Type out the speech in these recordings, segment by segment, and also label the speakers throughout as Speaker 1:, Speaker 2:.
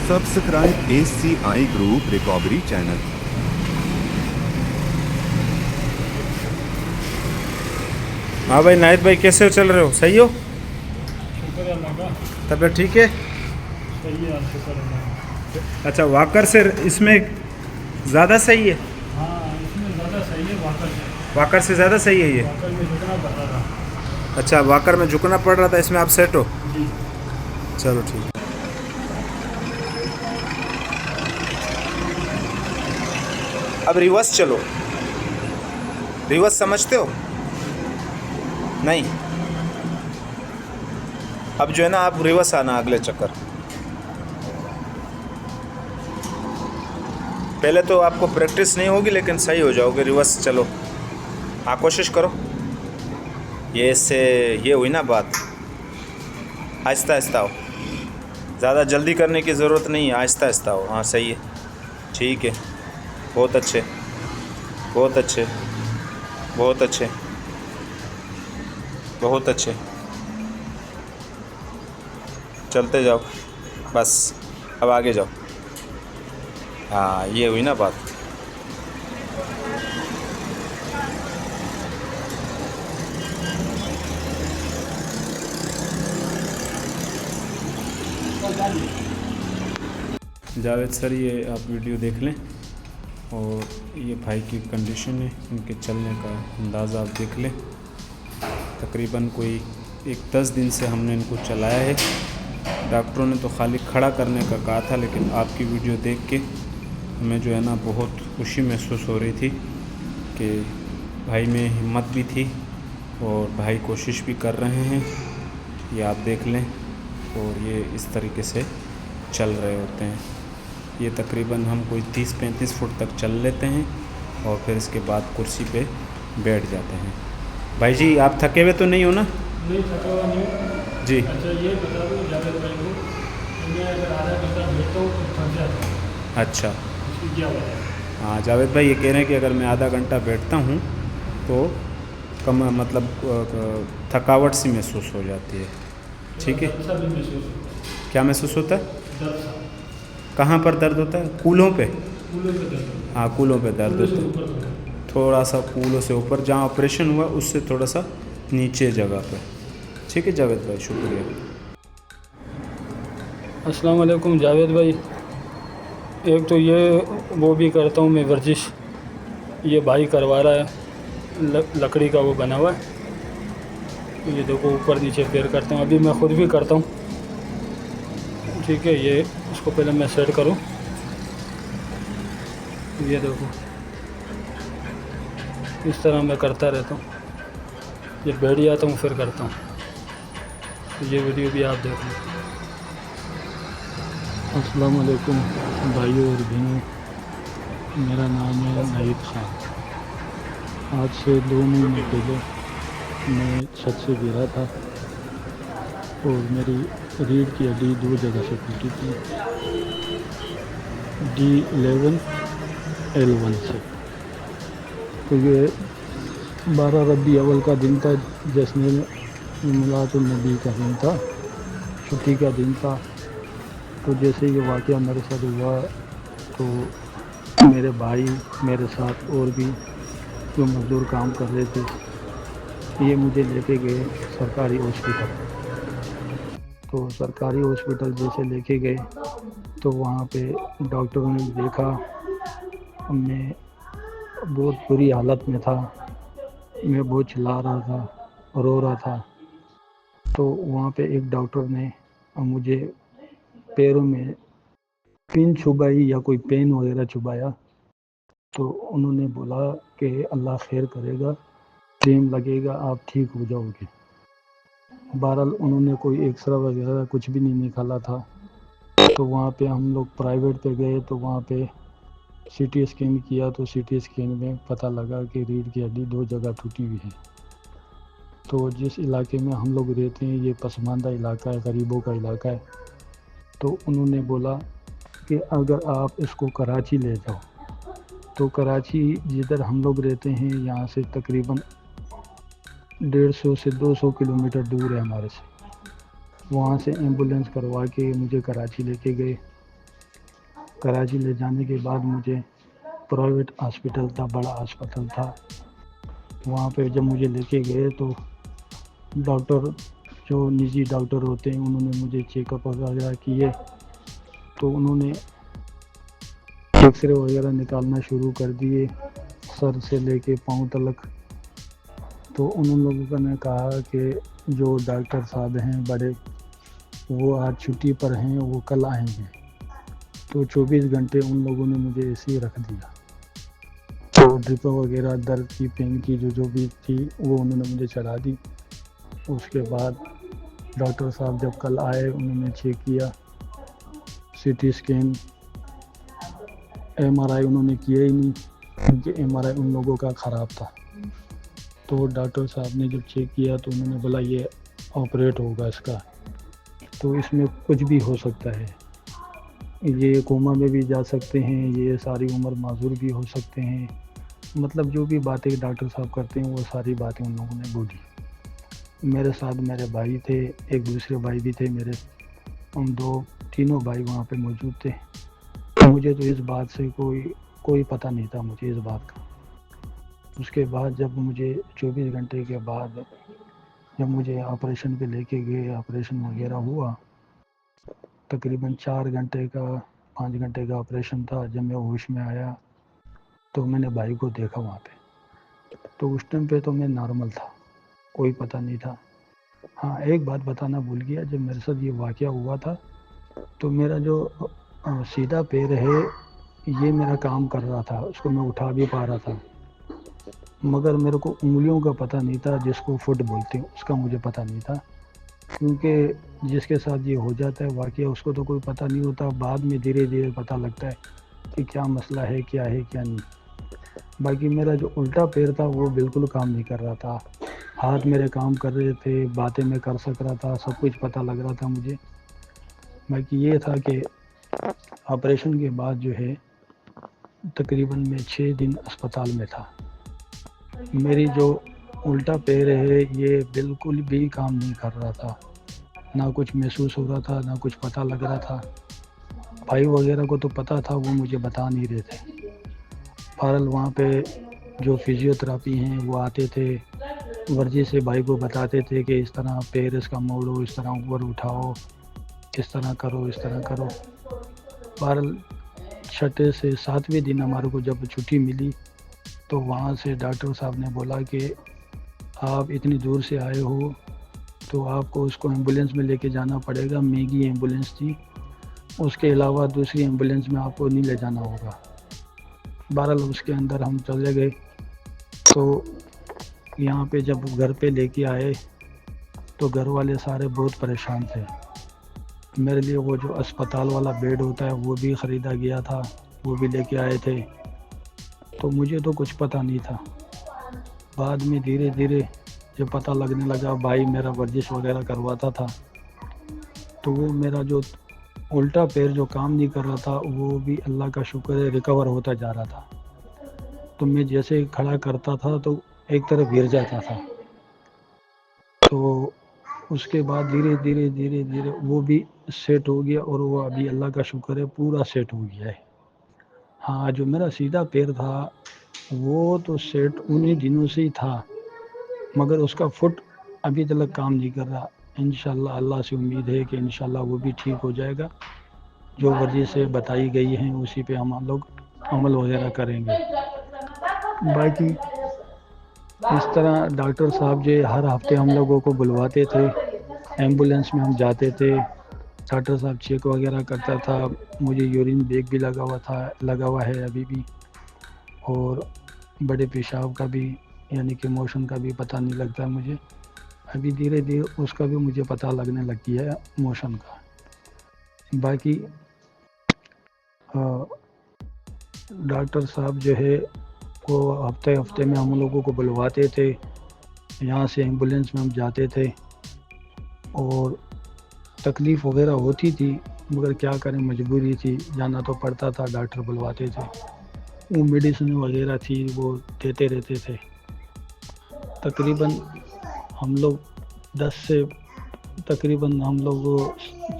Speaker 1: Subscribe SCI group recovery channel.
Speaker 2: हाँ भाई नाहिद भाई, कैसे चल रहे हो? सही हो?
Speaker 3: शुक्र अल्लाह का।
Speaker 2: तबीयत ठीक है?
Speaker 3: सही है, शुक्र अल्लाह का।
Speaker 2: अच्छा, वॉकर से इसमें ज़्यादा सही है?
Speaker 3: हाँ, इसमें ज़्यादा सही है वाकर से।
Speaker 2: वॉकर से ज़्यादा सही है ये?
Speaker 3: वाकर में झुकना पड़ रहा था।
Speaker 2: अच्छा, वॉकर में झुकना पड़ रहा था, इसमें आप सेट हो?
Speaker 3: जी।
Speaker 2: चलो ठीक है। अब रिवर्स चलो। रिवर्स समझते हो? नहीं। अब जो है ना, आप रिवर्स आना अगले चक्कर। पहले तो आपको प्रैक्टिस नहीं होगी, लेकिन सही हो जाओगे। रिवर्स चलो, हाँ कोशिश करो। ये इससे ये हुई ना बात। आहिस्ता आहिस्ता हो, ज़्यादा जल्दी करने की ज़रूरत नहीं है, आहिस्ता आहिस्ता हो। हाँ सही है, ठीक है, बहुत अच्छे, बहुत अच्छे, बहुत अच्छे, बहुत अच्छे। चलते जाओ बस, अब आगे जाओ। हाँ ये हुई ना बात। जावेद सर, ये आप वीडियो देख लें और ये भाई की कंडीशन है, इनके चलने का अंदाज़ा आप देख लें। तकरीबन कोई 10 दिन से हमने इनको चलाया है। डॉक्टरों ने तो खाली खड़ा करने का कहा था, लेकिन आपकी वीडियो देख के हमें जो है ना बहुत खुशी महसूस हो रही थी कि भाई में हिम्मत भी थी और भाई कोशिश भी कर रहे हैं। ये आप देख लें, और ये इस तरीके से चल रहे होते हैं। ये तकरीबन हम कोई 30-35 फुट तक चल लेते हैं और फिर इसके बाद कुर्सी पे बैठ जाते हैं। भाई जी, आप थके हुए तो नहीं हो ना?
Speaker 3: नहीं, थका हुआ नहीं हूँ।
Speaker 2: जी।
Speaker 3: अच्छा, ये बता दो जावेद भाई को, मैं अगर आधा घंटा बैठता हूँ तो थक जाता हूँ।
Speaker 2: अच्छा।
Speaker 3: इसकी क्या वजह है?
Speaker 2: हाँ, जावेद भाई ये कह रहे हैं कि अगर मैं आधा घंटा बैठता हूँ तो कम मतलब थकावट सी महसूस हो जाती है। ठीक है।
Speaker 3: दर्द सा भी महसूस होता है।
Speaker 2: क्या महसूस होता है?
Speaker 3: दर्द सा।
Speaker 2: कहाँ पर दर्द होता है? कूल्हों पे?
Speaker 3: कूलों पे दर्द होता है।
Speaker 2: हाँ, कूल्हों पे दर्द
Speaker 3: कूलों से
Speaker 2: होता है।
Speaker 3: ऊपर होता है।
Speaker 2: थोड़ा सा कूल्हों से ऊपर, जहाँ ऑपरेशन हुआ उससे थोड़ा सा नीचे जगह पे। ठीक है जावेद भाई, शुक्रिया।
Speaker 3: अस्सलाम वालेकुम जावेद भाई। एक तो ये वो भी करता हूँ मैं वर्जिश, ये भाई करवा रहा है, लकड़ी का वो बना हुआ है। ये देखो ऊपर नीचे पैर करता हूँ, अभी मैं ख़ुद भी करता हूँ। ठीक है, ये इसको पहले मैं सेट करूँ। ये देखो इस तरह मैं करता रहता हूँ, ये बैठ जाता हूँ फिर करता हूँ। ये वीडियो भी आप देख लें। अस्सलाम वालेकुम भाइयों और बहनों, मेरा नाम है नाहिद ख़ान। आज से 2 महीने पहले मैं छत से गिरा था और मेरी रीढ़ की हड्डी 2 जगह से टूटी थी, D11 L1 से। तो ये 12 रबी अव्वल का दिन था, जिसमें मिलादुन नबी का दिन था, छुट्टी का दिन था। तो जैसे ये वाक़या मेरे साथ हुआ तो मेरे भाई मेरे साथ और भी जो मज़दूर काम कर रहे थे, ये मुझे लेके गए सरकारी हॉस्पिटल। तो सरकारी हॉस्पिटल जैसे लेके गए तो वहाँ पे डॉक्टरों ने देखा, मैं बहुत बुरी हालत में था, मैं बहुत चिल्ला रहा था, रो रहा था। तो वहाँ पे एक डॉक्टर ने मुझे पैरों में पिन चुभाई या कोई पेन वगैरह चुभाया। तो उन्होंने बोला कि अल्लाह खैर करेगा, टाइम लगेगा, आप ठीक हो जाओगे। बहरहाल उन्होंने कोई एक्सरा वगैरह कुछ भी नहीं निकाला था। तो वहाँ पे हम लोग प्राइवेट पे गए, तो वहाँ पे CT स्कैन किया, तो CT स्कैन में पता लगा कि रीढ़ की हड्डी 2 जगह टूटी हुई है। तो जिस इलाके में हम लोग रहते हैं ये पसमानदा इलाका है, गरीबों का इलाका है। तो उन्होंने बोला कि अगर आप इसको कराची ले जाओ, तो कराची जिधर हम लोग रहते हैं यहाँ से तकरीबन 150 से 200 किलोमीटर दूर है हमारे से। वहाँ से एम्बुलेंस करवा के मुझे कराची लेके गए। कराची ले जाने के बाद मुझे प्राइवेट हॉस्पिटल था, बड़ा अस्पताल था, वहाँ पे जब मुझे लेके गए तो डॉक्टर, जो निजी डॉक्टर होते हैं, उन्होंने मुझे चेकअप वगैरह किए। तो उन्होंने एक्सरे वगैरह निकालना शुरू कर दिए, सर से लेके पाँव तक। तो उन लोगों ने कहा कि जो डॉक्टर साहब हैं बड़े, वो आज छुट्टी पर हैं, वो कल आएंगे। तो 24 घंटे उन लोगों ने मुझे ऐसे ही रख दिया। तो ड्रिप वगैरह, दर्द की, पेन की जो भी थी, वो उन्होंने मुझे चढ़ा दी। उसके बाद डॉक्टर साहब जब कल आए, उन्होंने चेक किया, सीटी स्कैन, एमआरआई उन्होंने किया ही नहीं, क्योंकि एमआरआई उन लोगों का ख़राब था। तो डॉक्टर साहब ने जब चेक किया तो उन्होंने बोला ये ऑपरेट होगा इसका, तो इसमें कुछ भी हो सकता है, ये कोमा में भी जा सकते हैं, ये सारी उम्र माजूर भी हो सकते हैं। मतलब जो भी बातें डॉक्टर साहब करते हैं वो सारी बातें उन लोगों ने बोली। मेरे साथ मेरे भाई थे, एक दूसरे भाई भी थे मेरे, हम तीनों भाई वहाँ पे मौजूद थे। मुझे तो इस बात से कोई पता नहीं था मुझे इस बात का। उसके बाद जब मुझे 24 घंटे के बाद जब मुझे ऑपरेशन पे लेके गए, ऑपरेशन वगैरह हुआ, तकरीबन 4 घंटे का 5 घंटे का ऑपरेशन था। जब मैं होश में आया तो मैंने भाई को देखा वहाँ पे। तो उस टाइम पे तो मैं नॉर्मल था, कोई पता नहीं था। हाँ, एक बात बताना भूल गया, जब मेरे साथ ये वाक़या हुआ था तो मेरा जो सीधा पैर है, ये मेरा काम कर रहा था, उसको मैं उठा भी पा रहा था, मगर मेरे को उंगलियों का पता नहीं था, जिसको फुट बोलते हैं उसका मुझे पता नहीं था। क्योंकि जिसके साथ ये हो जाता है वाक़या, उसको तो कोई पता नहीं होता, बाद में धीरे धीरे पता लगता है कि क्या मसला है क्या नहीं। बाकी मेरा जो उल्टा पैर था वो बिल्कुल काम नहीं कर रहा था, हाथ मेरे काम कर रहे थे, बातें मैं कर सक रहा था, सब कुछ पता लग रहा था मुझे। बाकी ये था कि ऑपरेशन के बाद जो है तकरीबन मैं 6 दिन अस्पताल में था। मेरी जो उल्टा पैर है ये बिल्कुल भी काम नहीं कर रहा था, ना कुछ महसूस हो रहा था, ना कुछ पता लग रहा था। भाई वगैरह को तो पता था, वो मुझे बता नहीं रहे थे। बहरहाल वहाँ पे जो फिजियोथेरापी हैं वो आते थे, वर्जिश से भाई को बताते थे कि इस तरह पैर इसका मोड़ो, इस तरह ऊपर उठाओ, इस तरह करो, इस तरह करो। बहरहाल 6 से 7वें दिन हमारे को जब छुट्टी मिली तो वहाँ से डॉक्टर साहब ने बोला कि आप इतनी दूर से आए हो तो आपको उसको एम्बुलेंस में लेके जाना पड़ेगा। महंगी एम्बुलेंस थी, उसके अलावा दूसरी एम्बुलेंस में आपको नहीं ले जाना होगा। बहरहाल उसके अंदर हम चले गए। तो यहाँ पे जब घर पे लेके आए तो घर वाले सारे बहुत परेशान थे। मेरे लिए वो जो अस्पताल वाला बेड होता है वो भी ख़रीदा गया था, वो भी लेके आए थे। तो मुझे तो कुछ पता नहीं था। बाद में धीरे धीरे जब पता लगने लगा, भाई मेरा वर्जिश वगैरह करवाता था, तो वो मेरा जो उल्टा पैर जो काम नहीं कर रहा था वो भी अल्लाह का शुक्र है रिकवर होता जा रहा था। तो मैं जैसे खड़ा करता था तो एक तरफ गिर जाता था। तो उसके बाद धीरे धीरे वो भी सेट हो गया और वो अभी अल्लाह का शुक्र है पूरा सेट हो गया है। हाँ, जो मेरा सीधा पैर था वो तो सेट उन्हीं दिनों से ही था, मगर उसका फुट अभी तक काम नहीं कर रहा। इंशाल्लाह अल्लाह से उम्मीद है कि इंशाल्लाह वो भी ठीक हो जाएगा। जो वर्जिश से बताई गई हैं उसी पे हम लोग अमल वगैरह करेंगे। बाकी इस तरह डॉक्टर साहब जो हर हफ्ते हम लोगों को बुलवाते थे, एम्बुलेंस में हम जाते थे, डॉक्टर साहब चेक वगैरह करता था। मुझे यूरिन बैग भी लगा हुआ है अभी भी, और बड़े पेशाब का भी यानी कि मोशन का भी पता नहीं लगता है मुझे। अभी धीरे धीरे उसका भी मुझे पता लगने लग गया है, मोशन का। बाकी डॉक्टर साहब जो है वो हफ्ते में हम लोगों को बुलवाते थे, यहाँ से एम्बुलेंस में हम जाते थे, और तकलीफ़ वगैरह होती थी मगर क्या करें, मजबूरी थी, जाना तो पड़ता था, डॉक्टर बुलवाते थे। वो मेडिसिन वगैरह थी वो देते रहते थे। तकरीबन हम लोग 10 से तकरीबन हम लोग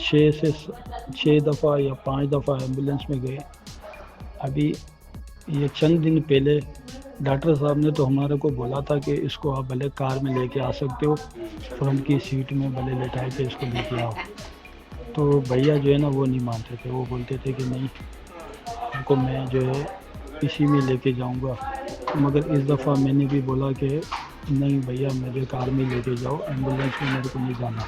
Speaker 3: 6 दफ़ा या 5 दफ़ा एम्बुलेंस में गए। अभी ये चंद दिन पहले डॉक्टर साहब ने तो हमारे को बोला था कि इसको आप भले कार में लेके आ सकते हो, फ्रंट की सीट में भले लेटाए के इसको लेके आओ। तो भैया जो है ना वो नहीं मानते थे, वो बोलते थे कि नहीं आपको मैं जो है इसी में लेके जाऊंगा। मगर इस दफ़ा मैंने भी बोला कि नहीं भैया मुझे कार में लेके जाओ, एम्बुलेंस में मेरे को नहीं जाना।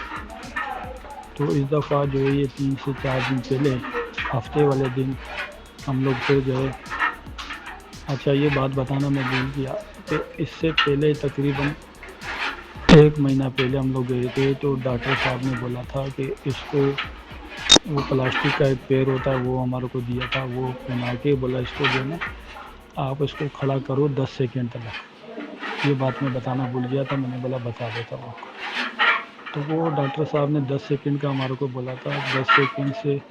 Speaker 3: तो इस दफ़ा जो है ये 3 से 4 दिन पहले हफ्ते वाले दिन हम लोग फिर गए। अच्छा ये बात बताना मैं भूल गया कि इससे पहले तकरीबन 1 महीना पहले हम लोग गए थे, तो डॉक्टर साहब ने बोला था कि इसको वो प्लास्टिक का एक पैर होता है वो हमारे को दिया था, वो पहना के बोला इसको जो है ना आप इसको खड़ा करो 10 सेकेंड तक। ये बात मैं बताना भूल गया था, मैंने बोला बता देता हूँ। तो वो डॉक्टर साहब ने 10 सेकेंड का हमारे को बोला था। 10 सेकेंड से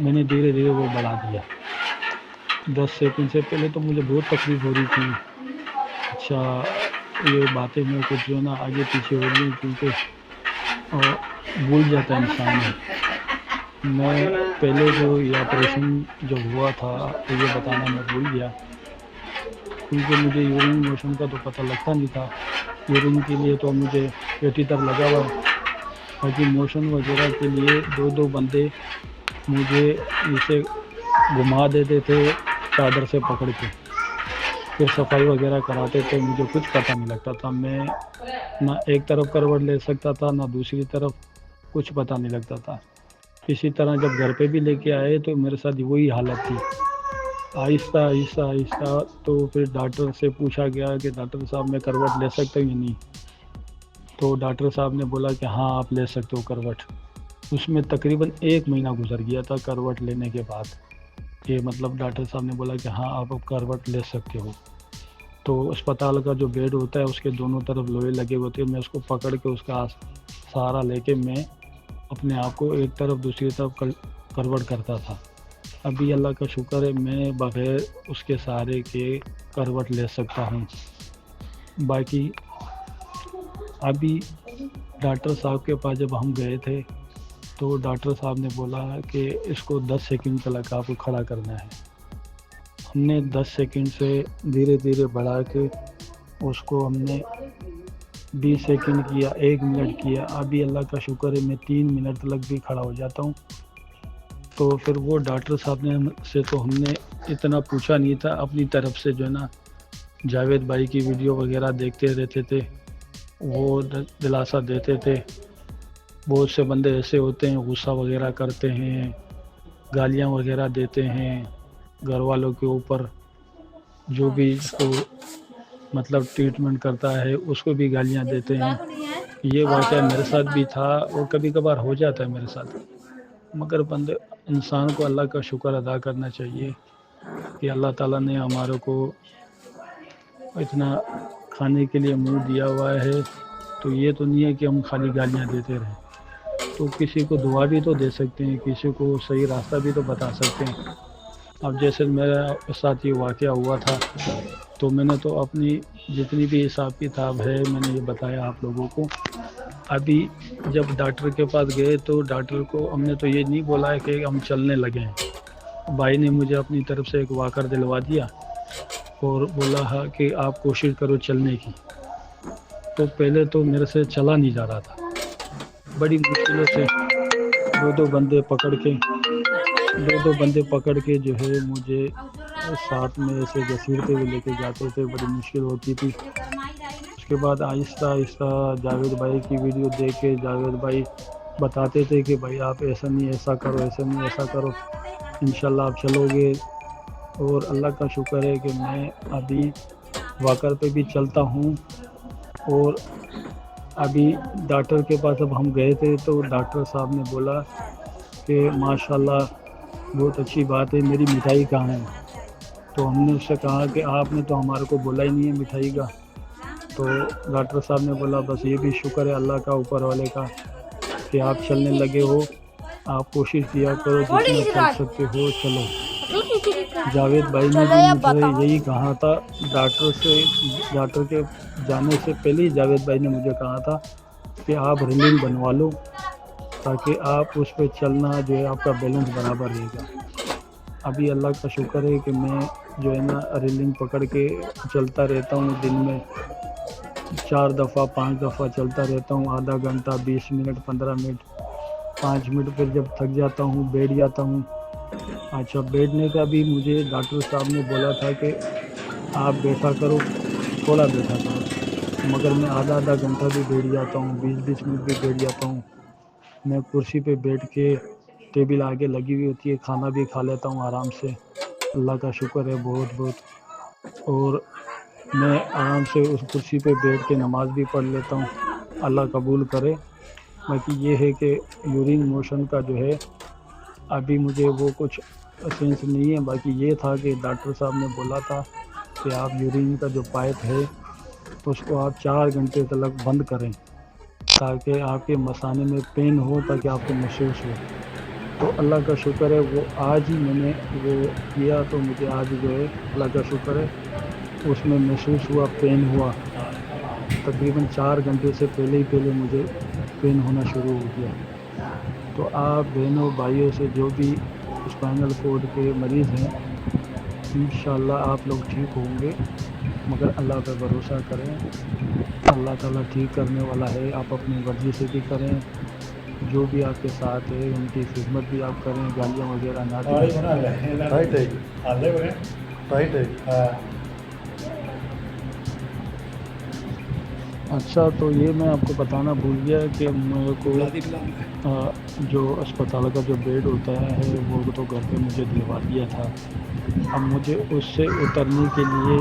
Speaker 3: मैंने धीरे धीरे वो बढ़ा दिया। 10 सेकेंड से पहले तो मुझे बहुत तकलीफ़ हो रही थी। अच्छा ये बातें मेरे को जो है ना आगे पीछे हो रही क्योंकि भूल जाता है इंसान। मैं पहले जो ये ऑपरेशन जब हुआ था तो ये बताना मैं भूल गया, क्योंकि मुझे यूरिन मोशन का तो पता लगता नहीं था। यूरिन के लिए तो मुझे कैथेटर लगा हुआ, बाकी मोशन वगैरह के लिए 2 बंदे मुझे इसे घुमा देते थे चादर से पकड़ के, फिर सफाई वगैरह कराते थे। मुझे कुछ पता नहीं लगता था, मैं ना एक तरफ करवट ले सकता था ना दूसरी तरफ, कुछ पता नहीं लगता था। किसी तरह जब घर पे भी लेके आए तो मेरे साथ वही हालत थी। आहिस्ता आहिस्ता आहिस्ता तो फिर डॉक्टर से पूछा गया कि डॉक्टर साहब मैं करवट ले सकता हूँ या नहीं। तो डॉक्टर साहब ने बोला कि हाँ आप ले सकते हो करवट। उसमें तकरीबन 1 महीना गुजर गया था करवट लेने के बाद। ये मतलब डॉक्टर साहब ने बोला कि हाँ आप अब करवट ले सकते हो। तो अस्पताल का जो बेड होता है उसके दोनों तरफ लोहे लगे होते हैं, मैं उसको पकड़ के उसका सहारा लेके मैं अपने आप को एक तरफ दूसरी तरफ करवट करता था। अभी अल्लाह का शुक्र है मैं बग़ैर उसके सहारे के करवट ले सकता हूँ। बाकी अभी डॉक्टर साहब के पास जब हम गए थे तो डॉक्टर साहब ने बोला कि इसको 10 सेकंड तक आपको खड़ा करना है। हमने 10 सेकंड से धीरे धीरे बढ़ा के उसको हमने 20 सेकंड किया, 1 मिनट किया। अभी अल्लाह का शुक्र है मैं 3 मिनट तक भी खड़ा हो जाता हूँ। तो फिर वो डॉक्टर साहब ने से तो हमने इतना पूछा नहीं था, अपनी तरफ से जो है ना जावेद भाई की वीडियो वगैरह देखते रहते थे, वो दिलासा देते थे। बहुत से बंदे ऐसे होते हैं गुस्सा वगैरह करते हैं, गालियाँ वगैरह देते हैं घर वालों के ऊपर, जो भी इसको मतलब ट्रीटमेंट करता है उसको भी गालियाँ देते हैं। ये वाक़या मेरे साथ भी था और कभी कभार हो जाता है मेरे साथ। मगर बंदे इंसान को अल्लाह का शुक्र अदा करना चाहिए कि अल्लाह ताला ने हमारे को इतना खाने के लिए मुंह दिया हुआ है। तो ये तो नहीं है कि हम खाली गालियाँ देते रहें। तो किसी को दुआ भी तो दे सकते हैं, किसी को सही रास्ता भी तो बता सकते हैं। अब जैसे मेरा साथ ये वाक़या हुआ था तो मैंने तो अपनी जितनी भी हिसाब किताब है मैंने ये बताया आप लोगों को। अभी जब डॉक्टर के पास गए तो डॉक्टर को हमने तो ये नहीं बोला है कि हम चलने लगे हैं। भाई ने मुझे अपनी तरफ से एक वॉकर दिलवा दिया और बोला है कि आप कोशिश करो चलने की। तो पहले तो मेरे से चला नहीं जा रहा था, बड़ी मुश्किलों से 2 बंदे पकड़ के जो है मुझे साथ में ऐसे घसीटते हुए लेके जाते थे, बड़ी मुश्किल होती थी। उसके बाद आहिस्ता आहिस्ता जावेद भाई की वीडियो देख के जावेद भाई बताते थे कि भाई आप ऐसा नहीं ऐसा करो, ऐसा नहीं ऐसा करो, इंशाल्लाह आप चलोगे। और अल्लाह का शुक्र है कि मैं अभी वॉकर पे भी चलता हूँ। और अभी डॉक्टर के पास अब हम गए थे तो डॉक्टर साहब ने बोला कि माशाल्लाह बहुत अच्छी बात है, मेरी मिठाई कहाँ है। तो हमने उससे कहा कि आपने तो हमारे को बोला ही नहीं है मिठाई का। तो डॉक्टर साहब ने बोला बस ये भी शुक्र है अल्लाह का ऊपर वाले का कि आप चलने लगे हो, आप कोशिश किया करो जितना चल सकते हो चलो। जावेद भाई ने भी मुझे यही कहा था, डॉक्टर के जाने से पहले ही जावेद भाई ने मुझे कहा था कि आप रीलिंग बनवा लो ताकि आप उस पे चलना जो है आपका बैलेंस बराबर रहेगा। अभी अल्लाह का शुक्र है कि मैं जो है ना रेलिंग पकड़ के चलता रहता हूँ, दिन में 4 दफ़ा 5 दफ़ा चलता रहता हूँ, आधा घंटा 20 मिनट 15 मिनट 5 मिनट, फिर जब थक जाता हूँ बैठ जाता हूँ। अच्छा, बैठने का भी मुझे डॉक्टर साहब ने बोला था कि आप बैठा करो, थोड़ा बैठा करो, मगर मैं आधा आधा घंटा भी बैठ जाता हूँ, 20-20 मिनट भी बैठ जाता हूँ। मैं कुर्सी पे बैठ के, टेबल आगे लगी हुई होती है, खाना भी खा लेता हूँ आराम से। अल्लाह का शुक्र है बहुत बहुत। और मैं आराम से उस कुर्सी पे बैठ के नमाज़ भी पढ़ लेता हूँ, अल्लाह कबूल करे। बाकी ये है कि यूरिन मोशन का जो है अभी मुझे वो कुछ सेंस नहीं है। बाकी ये था कि डॉक्टर साहब ने बोला था कि आप यूरिन का जो पाइप है तो उसको आप 4 घंटे तक बंद करें, ताकि आपके मसाने में पेन हो, ताकि आपको महसूस हो। तो अल्लाह का शुक्र है वो आज ही मैंने वो किया, तो मुझे आज जो है अल्लाह का शुक्र है उसमें महसूस हुआ, पेन हुआ। तकरीबन 4 घंटे से पहले मुझे पेन होना शुरू हो गया। तो आप बहनों भाइयों से जो भी स्पाइनल कोड के मरीज़ हैं, इंशाल्लाह आप लोग ठीक होंगे, मगर अल्लाह पर भरोसा करें, अल्लाह ताला ठीक करने वाला है। आप अपनी मर्ज़ी से भी करें, जो भी आपके साथ है उनकी खिदमत भी आप करें, गालियाँ वगैरह ना दें। अच्छा, तो ये मैं आपको बताना भूल गया कि मेरे को जो अस्पताल का जो बेड होता है वो तो घर पे मुझे दिलवा दिया था। अब मुझे उससे उतरने के लिए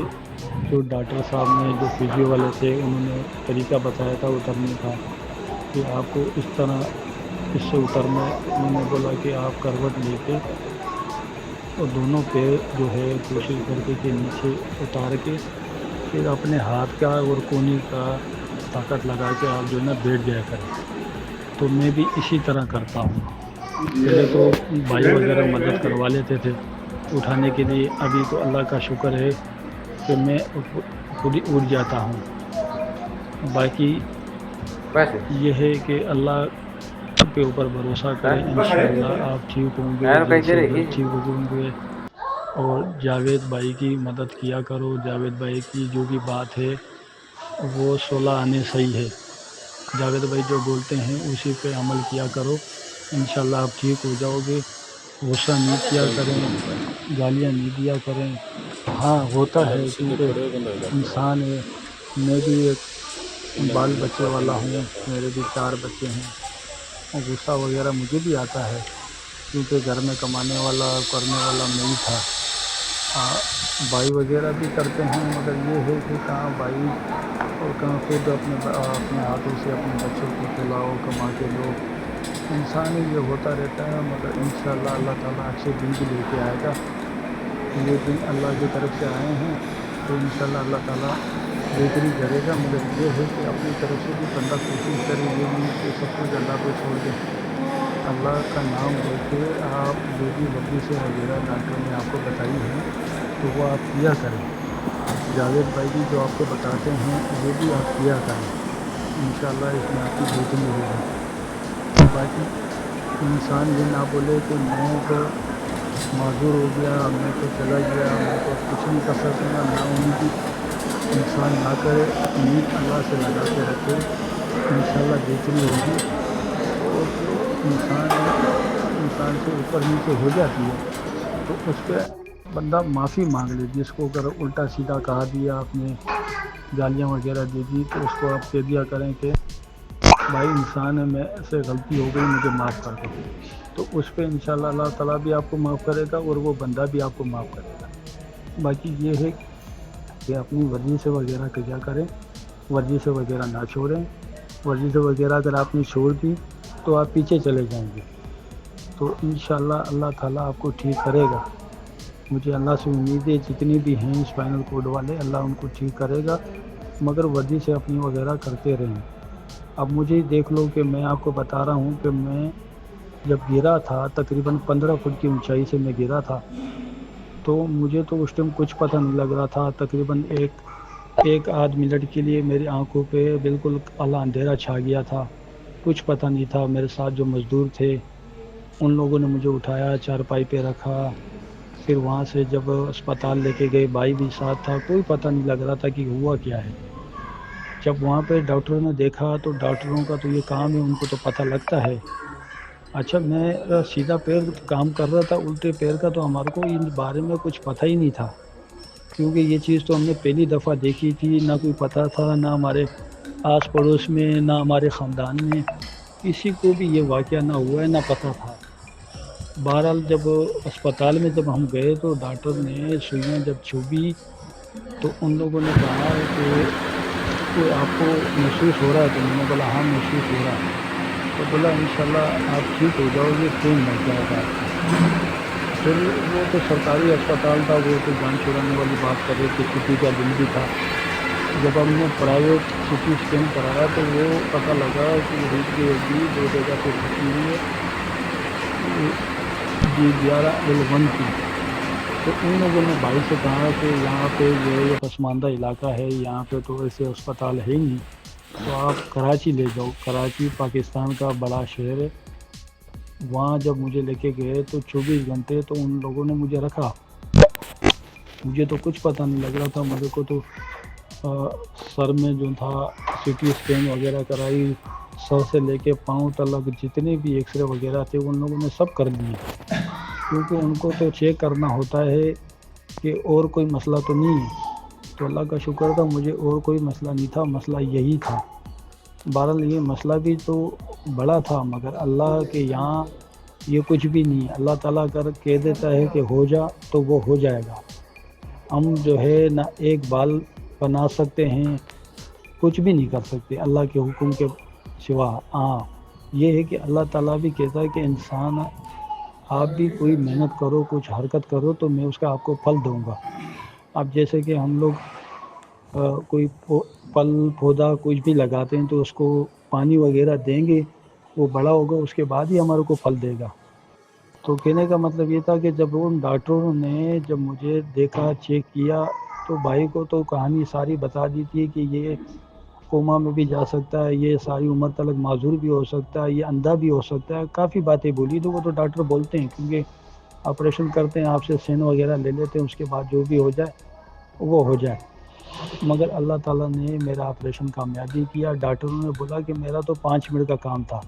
Speaker 3: जो डॉक्टर साहब ने, जो फिजियो वाले थे, उन्होंने तरीका बताया था उतरने का कि आपको इस तरह इससे उतरना है। उन्होंने बोला कि आप करवट लेके और दोनों पैर जो है कोशिश करके कि नीचे उतार के फिर अपने हाथ का और कोहनी का ताकत लगा के आप जो है ना बैठ जाया करें। तो मैं भी इसी तरह करता हूँ। पहले तो भाई वगैरह मदद करवा लेते थे उठाने के लिए, अभी तो अल्लाह का शुक्र है कि मैं खुद ही उठ जाता हूँ। बाकी ये है कि अल्लाह के ऊपर भरोसा करें, इंशाअल्लाह आप ठीक होंगे, ठीक होंगे। और जावेद भाई की मदद किया करो। जावेद भाई की जो भी बात है वो 16 आने सही है। जावेद भाई जो बोलते हैं उसी पे अमल किया करो, इंशाल्लाह आप ठीक हो जाओगे। गुस्सा नहीं किया करें, गालियाँ नहीं दिया करें। हाँ, होता है क्योंकि इंसान है, मैं भी एक बाल बच्चे वाला हूँ, मेरे भी 4 बच्चे हैं और गुस्सा वगैरह मुझे भी आता है, क्योंकि घर में कमाने वाला करने वाला मैं ही था। भाई वगैरह भी करते हैं, मगर ये है कि कहाँ भाई और कहाँ खुद अपने हाथों से अपने बच्चों को खिलाओ, कमा के लो। इंसान ही ये होता रहता है, मगर इंशाल्लाह अल्लाह ताला अच्छे दिन भी लेके आएगा। ये दिन अल्लाह की तरफ से आए हैं तो इंशाल्लाह अल्लाह ताला बेहतरी करेगा। मगर ये है कि अपनी तरफ से भी बंदा कोशिश करे, ये नहीं कि सब कुछ अल्लाह को छोड़ दें। अल्लाह का नाम लेके आप जो भी वर्जिश वगैरह डॉक्टर ने आपको बताई है तो वो आप किया करें। जावेद भाई भी जो आपको बताते हैं वो भी आप किया करें, इंशाल्लाह इसमें आपकी बेहतरी होगी। बाकी इंसान ये ना बोले कि मैं तो माजूर हो गया, मैं तो चला गया, मैं तो कुछ नहीं कर सकूँगा, ना उनकी इंसान ना करे। उम्मीद अल्लाह से लगा के रखे, इंशाल्लाह बेहतरी होगी। और इंसान से ऊपर नीचे हो जाती है तो उस पर बंदा माफ़ी मांग ले। जिसको अगर उल्टा सीधा कहा दिया आपने, गालियाँ वगैरह दे दी, तो उसको आप कह दिया करें कि भाई इंसान है, मैं से गलती हो गई, मुझे माफ़ कर दो। तो उस पर इंशाल्लाह अल्लाह ताला भी आपको माफ़ करेगा और वो बंदा भी आपको माफ़ करेगा। बाकी ये है कि अपनी वर्जिश वगैरह क्या करें, वर्जिश वगैरह ना छोड़ें। वर्जिश वगैरह अगर आपने छोड़ दी तो आप पीछे चले जाएंगे, तो इंशाल्लाह अल्लाह ताला आपको ठीक करेगा। मुझे अल्लाह से उम्मीद है जितनी भी हैं स्पाइनल कोड वाले, अल्लाह उनको ठीक करेगा, मगर वर्जिश से अपनी वगैरह करते रहें। अब मुझे देख लो कि मैं आपको बता रहा हूँ कि मैं जब गिरा था, तकरीबन 15 फुट की ऊंचाई से मैं गिरा था, तो मुझे तो उस टाइम कुछ पता नहीं लग रहा था। तकरीबन एक आध मिनट के लिए मेरी आंखों पे बिल्कुल काला अंधेरा छा गया था। कुछ पता नहीं था। मेरे साथ जो मज़दूर थे उन लोगों ने मुझे उठाया, चारपाई पे रखा, फिर वहाँ से जब अस्पताल लेके गए, भाई भी साथ था, कोई पता नहीं लग रहा था कि हुआ क्या है। जब वहाँ पे डॉक्टरों ने देखा तो डॉक्टरों का तो ये काम है, उनको तो पता लगता है। अच्छा, मेरा सीधा पैर काम कर रहा था, उल्टे पैर का तो हमारे को इन बारे में कुछ पता ही नहीं था, क्योंकि ये चीज़ तो हमने पहली दफ़ा देखी थी, ना कोई पता था, ना हमारे आस पड़ोस में, ना हमारे ख़ानदान में किसी को भी ये वाक़या ना हुआ है, ना पता था। बहरहाल जब अस्पताल में जब हम गए तो डॉक्टर ने सुइयाँ जब चुभी तो उन लोगों ने कहा कि कोई आपको महसूस हो रहा है? तो मैंने बोला हाँ महसूस हो रहा है। तो बोला इंशाल्लाह आप ठीक हो जाओगे, खून लग जाएगा आपका। फिर वो तो सरकारी अस्पताल था, वो तो जान छुड़ाने वाली बात कर रहे थे, छुट्टी का दिन भी था। जब हमने प्राइवेट सिटी स्कैन कराया तो वो पता लगा कि रीढ़ की हड्डी 2 जगह पे फटी हुई है, G11L1 की। तो उन लोगों ने भाई से कहा कि यहाँ पे जो है ये पसमानदा इलाका है, यहाँ पे तो ऐसे अस्पताल है ही नहीं, तो आप कराची ले जाओ। कराची पाकिस्तान का बड़ा शहर है। वहाँ जब मुझे लेके गए तो 24 घंटे तो उन लोगों ने मुझे रखा। मुझे तो कुछ पता नहीं लग रहा था। मेरे को तो सर में जो था सीटी स्कैन वगैरह कराई, सर से लेके पाँव तक जितने भी एक्सरे वगैरह थे उन लोगों ने सब कर दिए, क्योंकि उनको तो चेक करना होता है कि और कोई मसला तो नहीं है। तो अल्लाह का शुक्र था, मुझे और कोई मसला नहीं था, मसला यही था। बहरहाल ये मसला भी तो बड़ा था, मगर अल्लाह के यहाँ ये कुछ भी नहीं है। अल्लाह ताला कर कह देता है कि हो जा तो वो हो जाएगा। हम जो है ना एक बाल बना सकते हैं, कुछ भी नहीं कर सकते अल्लाह के हुक्म के सिवा। हाँ, ये है कि अल्लाह ताला भी कहता है कि इंसान आप भी कोई मेहनत करो, कुछ हरकत करो तो मैं उसका आपको फल दूंगा। अब जैसे कि हम लोग कोई फल पौधा कुछ भी लगाते हैं तो उसको पानी वगैरह देंगे, वो बड़ा होगा, उसके बाद ही हमारे को फल देगा। तो कहने का मतलब ये था कि जब उन डॉक्टरों ने जब मुझे देखा, चेक किया, तो भाई को तो कहानी सारी बता दी थी कि ये कोमा में भी जा सकता है, ये सारी उम्र तक माजूर भी हो सकता है, ये अंधा भी हो सकता है, काफ़ी बातें बोली। तो वो तो डॉक्टर बोलते हैं, क्योंकि ऑपरेशन करते हैं, आपसे सेन वगैरह ले लेते हैं, उसके बाद जो भी हो जाए वो हो जाए। मगर अल्लाह ताला ने मेरा ऑपरेशन कामयाबी किया। डॉक्टरों ने बोला कि मेरा तो 5 मिनट का काम था।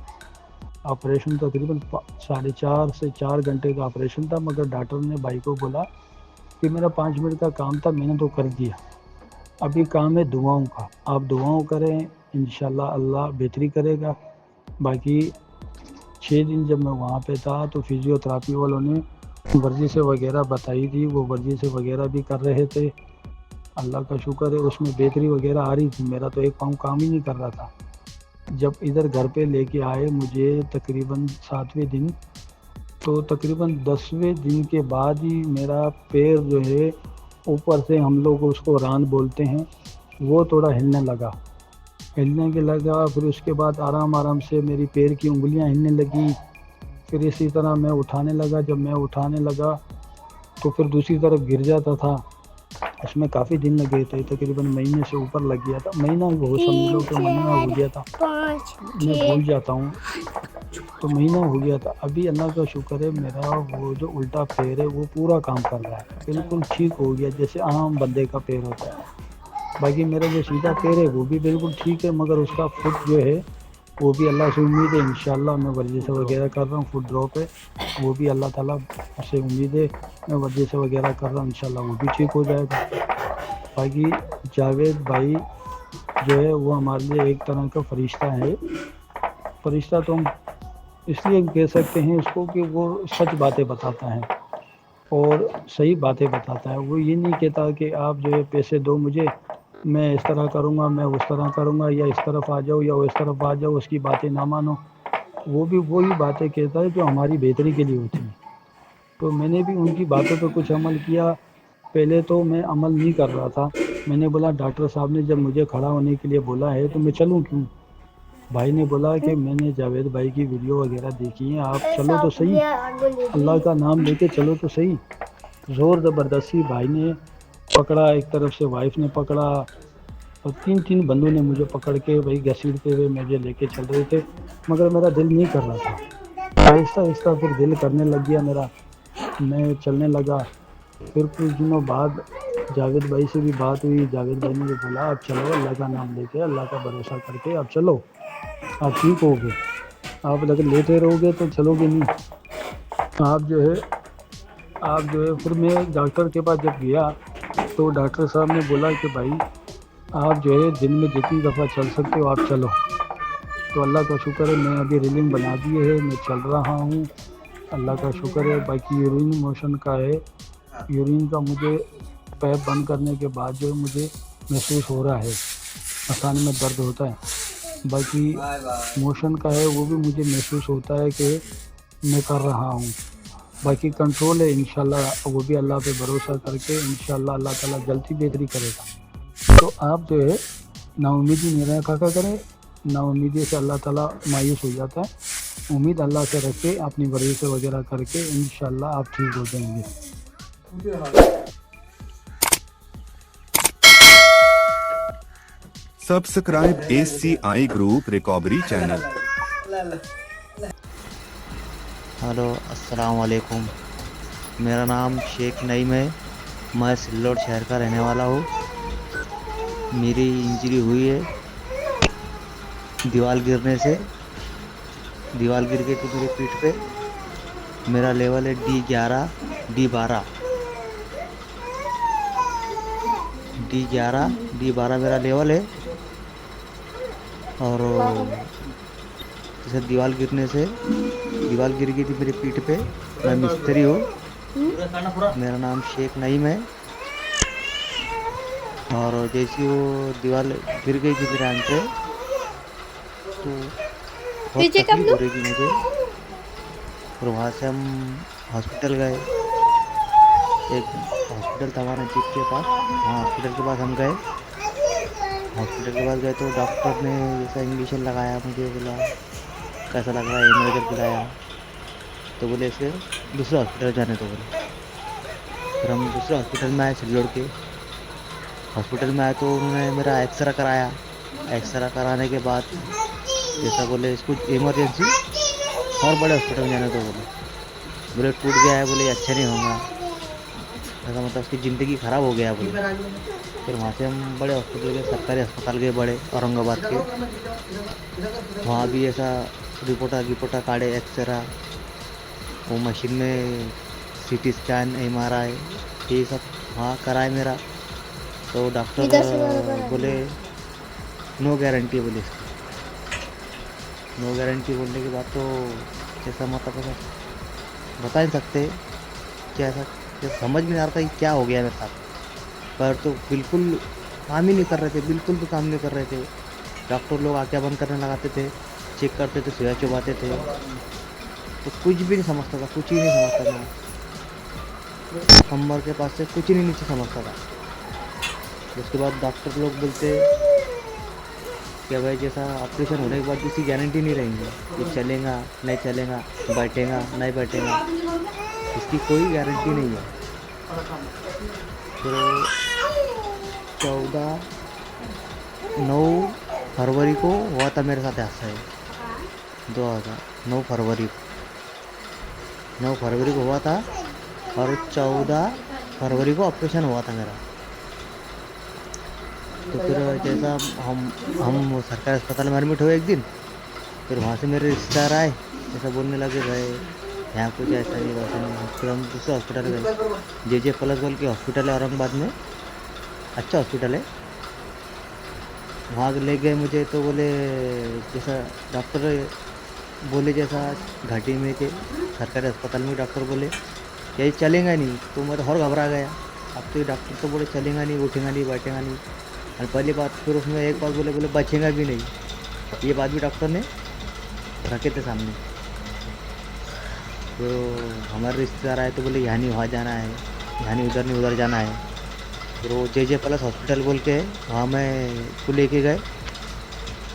Speaker 3: ऑपरेशन तकरीबन 4.5 से 4 घंटे का ऑपरेशन था, मगर डॉक्टर ने भाई को बोला कि मेरा 5 मिनट का काम था, मैंने तो कर दिया। अभी काम है दुआओं का, आप दुआओं करें, इंशाल्लाह अल्लाह बेहतरी करेगा। बाकी 6 दिन जब मैं वहाँ पे था तो फिज़ियोथेरेपी वालों ने वर्जिशें वगैरह बताई थी, वो वर्जिशें वगैरह भी कर रहे थे। अल्लाह का शुक्र है उसमें बेहतरी वगैरह आ रही थी। मेरा तो एक पाँव काम ही नहीं कर रहा था। जब इधर घर पे लेके आए मुझे तकरीबन 7वें दिन, तो तकरीबन 10वें दिन के बाद ही मेरा पैर जो है ऊपर से, हम लोग उसको रान बोलते हैं, वो थोड़ा हिलने लगा। फिर उसके बाद आराम से मेरी पैर की उंगलियां हिलने लगी। फिर इसी तरह मैं उठाने लगा। जब मैं उठाने लगा तो फिर दूसरी तरफ गिर जाता था। उसमें काफ़ी दिन लगे थे, तकरीबन महीने से ऊपर लग गया था। महीना हो, समझ लो कि महीना हो गया था, मैं भूल जाता हूँ, तो महीना हो गया था। अभी अल्लाह का शुक्र है, मेरा वो जो उल्टा पैर है वो पूरा काम कर रहा है, बिल्कुल ठीक हो गया, जैसे आम बंदे का पैर होता है। बाकी मेरा जो सीधा पैर है वो भी बिल्कुल ठीक है, मगर उसका फुट जो है वो भी अल्लाह से उम्मीद है, इंशाल्लाह मैं वर्जिश वगैरह कर रहा हूँ, फुट ड्रॉप है, वो भी अल्लाह ताला से उम्मीद है, मैं वर्जिश वगैरह कर रहा हूँ, इंशाल्लाह वो भी ठीक हो जाएगा। बाकी जावेद भाई जो है वो हमारे लिए एक तरह का फरिश्ता है। फरिश्ता तो हम इसलिए कह सकते हैं उसको कि वो सच बातें बताता है और सही बातें बताता है। वो ये नहीं कहता कि आप जो है पैसे दो मुझे, मैं इस तरह करूँगा, मैं उस तरह करूँगा, या इस तरफ आ जाओ या उस तरफ आ जाओ, उसकी बातें ना मानो। वो भी वही बातें कहता है जो हमारी बेहतरी के लिए होती हैं। तो मैंने भी उनकी बातों पर कुछ अमल किया। पहले तो मैं अमल नहीं कर रहा था। मैंने बोला डॉक्टर साहब ने जब मुझे खड़ा होने के लिए बोला है तो मैं चलूँ क्यों। भाई ने बोला कि मैंने जावेद भाई की वीडियो वगैरह देखी है, आप चलो तो सही, अल्लाह का नाम लेके चलो तो सही। ज़ोर ज़बरदस्ती भाई ने पकड़ा, एक तरफ से वाइफ ने पकड़ा, और 3 बंदों ने मुझे पकड़ के भाई घसीटते हुए मुझे लेके चल रहे थे, मगर मेरा दिल नहीं कर रहा था। आहिस्ता आहिस्ता फिर दिल करने लग गया मेरा, मैं चलने लगा। फिर कुछ दिनों बाद जावेद भाई से भी बात हुई। जावेद भाई ने भी बोला आप चलो, अल्लाह का नाम लेके, अल्लाह का भरोसा करके आप चलो, आप ठीक होगे। आप अगर लेटे रहोगे तो चलोगे नहीं। आप जो है फिर मैं डॉक्टर के पास जब गया तो डॉक्टर साहब ने बोला कि भाई आप जो है दिन में जितनी दफ़ा चल सकते हो आप चलो। तो अल्लाह का शुक्र है, मैं अभी रीलिंग बना दी है, मैं चल रहा हूँ, अल्लाह का शुक्र है। बाकी यूरिन मोशन का है, यूरिन का मुझे पैप बंद करने के बाद जो है मुझे महसूस हो रहा है, मसाने में दर्द होता है। बाकी मोशन का है वो भी मुझे महसूस होता है कि मैं कर रहा हूँ। बाकी कंट्रोल है इंशाल्लाह, वो भी अल्लाह पे भरोसा करके इंशाल्लाह अल्लाह ताला जल्दी बेहतरी करेगा। तो आप जो है नाउमीदी नहीं रखा करें, नाउमीदी से अल्लाह ताला मायूस हो जाता है। उम्मीद अल्लाह से रख के अपनी वर्जिश वगैरह करके इंशाल्लाह आप ठीक हो जाएंगे।
Speaker 1: Subscribe SCI group recovery channel.
Speaker 4: Hello, अस्सलाम वालेकुम। मेरा नाम शेख नईम है, मैं सिल्लोड शहर का रहने वाला हूँ। मेरी इंजरी हुई है दीवार गिरने से। दीवार गिर गई थी मेरी पीठ पे। मेरा लेवल है D11 D12 D12 मेरा लेवल है। और जैसे दीवार गिर गई थी मेरी पीठ पे। मैं मिस्त्री हूँ, मेरा नाम शेख नईम है। और जैसी वो दीवार गिर गई थी मेरे आंख पे तो बहुत तकलीफ हो रही थी मुझे। और वहाँ से हम हॉस्पिटल गए, एक हॉस्पिटल था हमारे नज़दीक के पास, वहाँ हॉस्पिटल के पास हम गए। हॉस्पिटल के पास गए तो डॉक्टर ने जैसा इंजेक्शन लगाया, मुझे बोला कैसा लग रहा है, इमर्जर पिलाया। तो बोले इसे दूसरे हॉस्पिटल जाने तो बोले। फिर हम दूसरे हॉस्पिटल में आए, सिल्लोड के हॉस्पिटल में आए तो उन्होंने मेरा एक्सरा कराया। एक्सरा कराने के बाद जैसा बोले इसको इमरजेंसी और बड़े हॉस्पिटल में जाने तो बोले टूट गया है, बोले अच्छा नहीं होगा, ऐसा मतलब उसकी ज़िंदगी ख़राब हो गया बोले। फिर वहाँ से हम बड़े हॉस्पिटल गए, सरकारी अस्पताल गए बड़े औरंगाबाद के। वहाँ भी ऐसा रिपोर्टा काढ़े, एक्सरा, वो मशीन में CT स्कैन, MRI ये सब वहाँ कराए मेरा। तो डॉक्टर बोले नो गारंटी, बोले इसकी नो गारंटी बोलने के बाद तो जैसा मतलब ऐसा बता नहीं सकते क्या, ऐसा समझ में नहीं आ रहा था कि क्या हो गया मेरे साथ। पर तो बिल्कुल काम ही नहीं कर रहे थे, बिल्कुल भी काम नहीं कर रहे थे। डॉक्टर लोग आँखें बंद करने लगाते थे, चेक करते थे, सुइयाँ चुभाते थे, तो कुछ भी नहीं समझता था, कुछ ही नहीं समझता था। कमर के पास से कुछ ही नहीं नीचे समझता था। उसके बाद डॉक्टर लोग बोलते कि भाई जैसा ऑपरेशन होने के बाद किसी गारंटी नहीं रहेंगी कि चलेगा नहीं चलेगा, बैठेगा नहीं बैठेगा, इसकी कोई गारंटी नहीं है। तो 9 फरवरी को हुआ था मेरे साथ ऐसा है, 9 फरवरी को हुआ था और 14 फरवरी को ऑपरेशन हुआ था मेरा। तो फिर जैसा हम सरकारी अस्पताल में एडमिट हुए एक दिन। फिर वहाँ से मेरे रिश्तेदार आए, ऐसा बोलने लगे भाई यहाँ कुछ ऐसा नहीं वैसा नहीं। फिर हम दूसरे हॉस्पिटल गए, JJ प्लस बोल के हॉस्पिटल है औरंगाबाद में, अच्छा हॉस्पिटल है। वहाँ ले गए मुझे तो बोले जैसा डॉक्टर बोले जैसा घाटी में के सरकारी अस्पताल में डॉक्टर बोले यही चलेगा नहीं। तो मैं तो और घबरा गया। अब तो ये डॉक्टर तो बोले चलेगा नहीं, उठेगा नहीं, बैठेगा नहीं। और पहली बात फिर उसमें एक बात बोले बचेगा भी नहीं, ये बात भी डॉक्टर ने रखे थे सामने। तो हमारे रिश्तेदार आए तो बोले यहाँ नहीं वहाँ जाना है, यहाँ नहीं उधर नहीं उधर जाना है। फिर वो JJ प्लस हॉस्पिटल बोल के वहाँ मैं को लेके गए।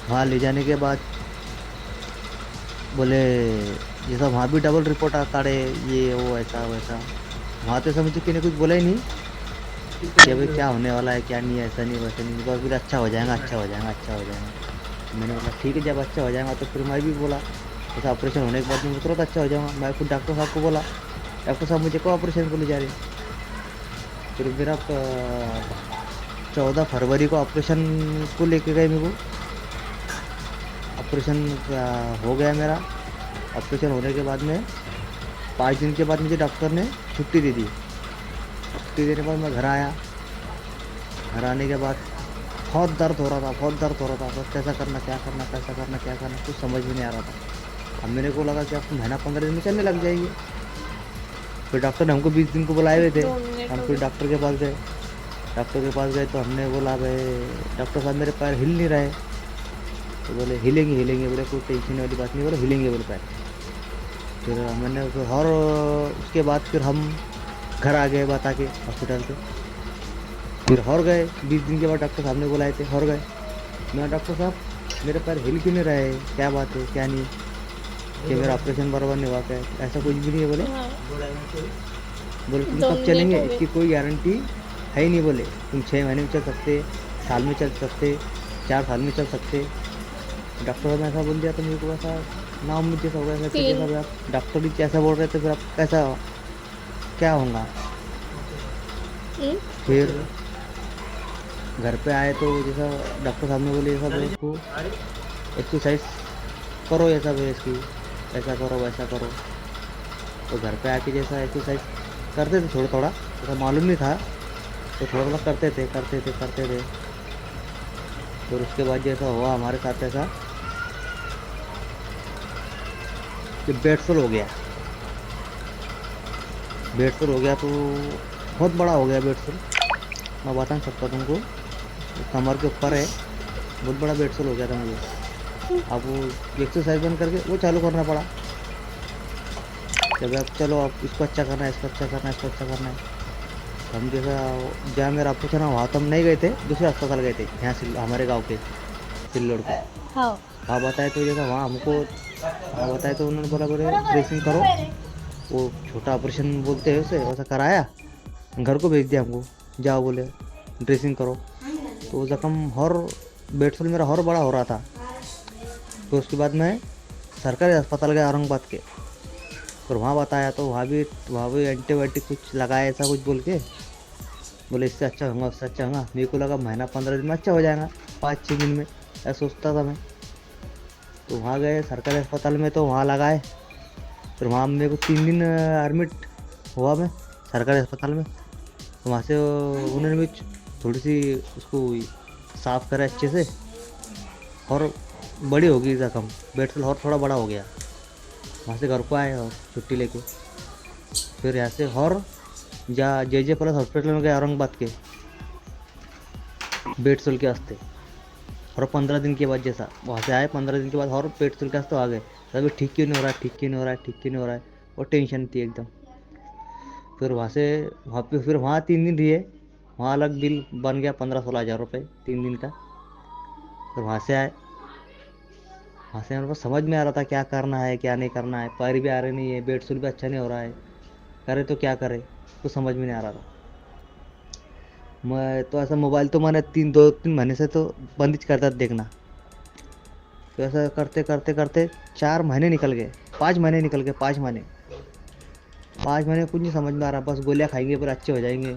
Speaker 4: वहाँ ले जाने के बाद बोले जैसा वहाँ भी डबल रिपोर्ट आता है, ये वो ऐसा वैसा। वहाँ तो समझो कि कुछ बोला ही नहीं। कि अभी क्या होने वाला है क्या नहीं है, ऐसा नहीं वैसा नहीं, बस फिर अच्छा हो जाएगा अच्छा हो जाएगा अच्छा हो जाएगा। मैंने बोला ठीक है, जब अच्छा हो जाएगा तो फिर मैं भी बोला ऐसा ऑपरेशन होने के बाद मैं तुरंत अच्छा हो जाऊँगा। मैं खुद डॉक्टर साहब को बोला, डॉक्टर साहब मुझे को ऑपरेशन को ले जा रहे हैं। फिर मेरा 14 फरवरी को ऑपरेशन को लेके गए मेरे को। ऑपरेशन हो गया मेरा। ऑपरेशन होने के बाद में 5 दिन के बाद मुझे डॉक्टर ने छुट्टी दे दी। छुट्टी देने के बाद मैं घर आया। घर आने के बाद बहुत दर्द हो रहा था, बहुत दर्द हो रहा था, बस कैसा करना क्या करना कैसा करना क्या करना कुछ समझ में नहीं आ रहा था। अब मेरे को लगा कि आपको महीना 15 दिन में चलने लग जाएगी। फिर डॉक्टर ने हमको 20 दिन को बुलाए हुए थे। हम फिर डॉक्टर के पास गए। डॉक्टर के पास गए तो हमने बोला भाई डॉक्टर साहब मेरे पैर हिल नहीं रहे। तो बोले हिलेंगे हिलेंगे, बोले कोई टेंशन वाली बात नहीं, बोले हिलेंगे बोले पैर। फिर मैंने और उसके बाद फिर हम घर आ गए बता के हॉस्पिटल से। फिर और गए 20 दिन के बाद डॉक्टर साहब ने बुलाए थे और गए। मैं डॉक्टर साहब मेरे पैर हिल क्यों नहीं रहे, क्या बात है क्या नहीं, कि मेरा ऑपरेशन बराबर नहीं हुआ क्या, ऐसा कुछ भी नहीं है। बोले तुम कब चलेंगे इसकी कोई गारंटी है ही नहीं। बोले तुम 6 महीने में चल सकते, साल में चल सकते, 4 साल में चल सकते। डॉक्टर साहब ने ऐसा बोल दिया तो मेरे को ऐसा ना उम्मीद जैसा हो गया। ऐसा जैसा आप डॉक्टर भी कैसा बोल रहे थे, फिर आप कैसा क्या होगा। फिर घर पे आए तो जैसा डॉक्टर साहब ने बोले ऐसा बोले इसको एक्सरसाइज करो, ऐसा बोले इसकी ऐसा करो वैसा करो। तो घर पे आके जैसा एक्सरसाइज करते थे थोड़ा थोड़ा, ऐसा मालूम नहीं था तो थोड़ा थोड़ा करते थे। फिर उसके बाद जैसा हुआ हमारे साथ ऐसा कि बेड सोल हो गया। बेड सोल हो गया तो बहुत बड़ा हो गया बेड सोल, मैं बता नहीं सकता तुमको। कमर के ऊपर है, बहुत बड़ा बेड सोल हो गया था मुझे। अब वो एक्सरसाइज बंद करके वो चालू करना पड़ा। जब अब चलो अब इसको अच्छा करना है, इसको अच्छा करना है, इसको अच्छा करना है। हम जैसा जहाँ मेरा ऑपरेशन हुआ वहाँ तो हम नहीं गए थे, दूसरे अस्पताल गए थे यहाँ से हमारे गांव के सिल्लोड पे। हाँ बताए तो जैसा वहाँ हमको हाँ बताए तो उन्होंने बोला बोले ड्रेसिंग करो, वो छोटा ऑपरेशन बोलते हैं उसे, वैसा कराया। घर को भेज दिया हमको, जाओ बोले ड्रेसिंग करो। तो ज़ख्म और बेड सोल मेरा और बड़ा हो रहा था। तो उसके बाद मैं सरकारी अस्पताल गया औरंगाबाद के। और वहाँ बताया तो वहाँ भी एंटीबायोटिक कुछ लगाया ऐसा कुछ बोल के, बोले इससे अच्छा होगा उससे अच्छा होगा। मेरे को लगा महीना 15 दिन में अच्छा हो जाएगा, 5-6 दिन में, ऐसा सोचता था मैं। तो वहाँ गए सरकारी अस्पताल में तो वहाँ लगाए। फिर वहाँ मेरे को 3 दिन एडमिट हुआ मैं सरकारी अस्पताल में। तो वहाँ से उन्होंने भी थोड़ी सी उसको साफ़ करा अच्छे से और बड़ी हो गई ज़ख्म, बेड सोल और थोड़ा बड़ा हो गया। वहाँ से घर को आए और छुट्टी लेके फिर यहाँ से और जा जे प्लस हॉस्पिटल में गए औरंगाबाद के बेड सोल के वास्ते। और 15 दिन के बाद जैसा वहाँ से आए 15 दिन के बाद और बेड सोल के वास्ते आ गए। तभी ठीक क्यों नहीं हो रहा है और टेंशन थी एकदम। फिर वहाँ पे फिर वहाँ 3 दिन रहिए। वहाँ अलग बिल बन गया 15-16 हज़ार रुपये 3 दिन का। फिर वहाँ से आए। वहाँ से मेरे को समझ में आ रहा था क्या करना है क्या नहीं करना है। पैर भी आ रहे नहीं है, बेड सोल भी अच्छा नहीं हो रहा है, करे तो क्या करे कुछ समझ में नहीं आ रहा था। मैं तो ऐसा मोबाइल तो मैंने 2-3 महीने से तो बंद ही करता था देखना। तो ऐसा करते 4 महीने निकल गए, 5 महीने निकल गए। 5 महीने कुछ नहीं समझ में आ रहा, बस गोलियाँ खाएंगे फिर अच्छे हो जाएंगे।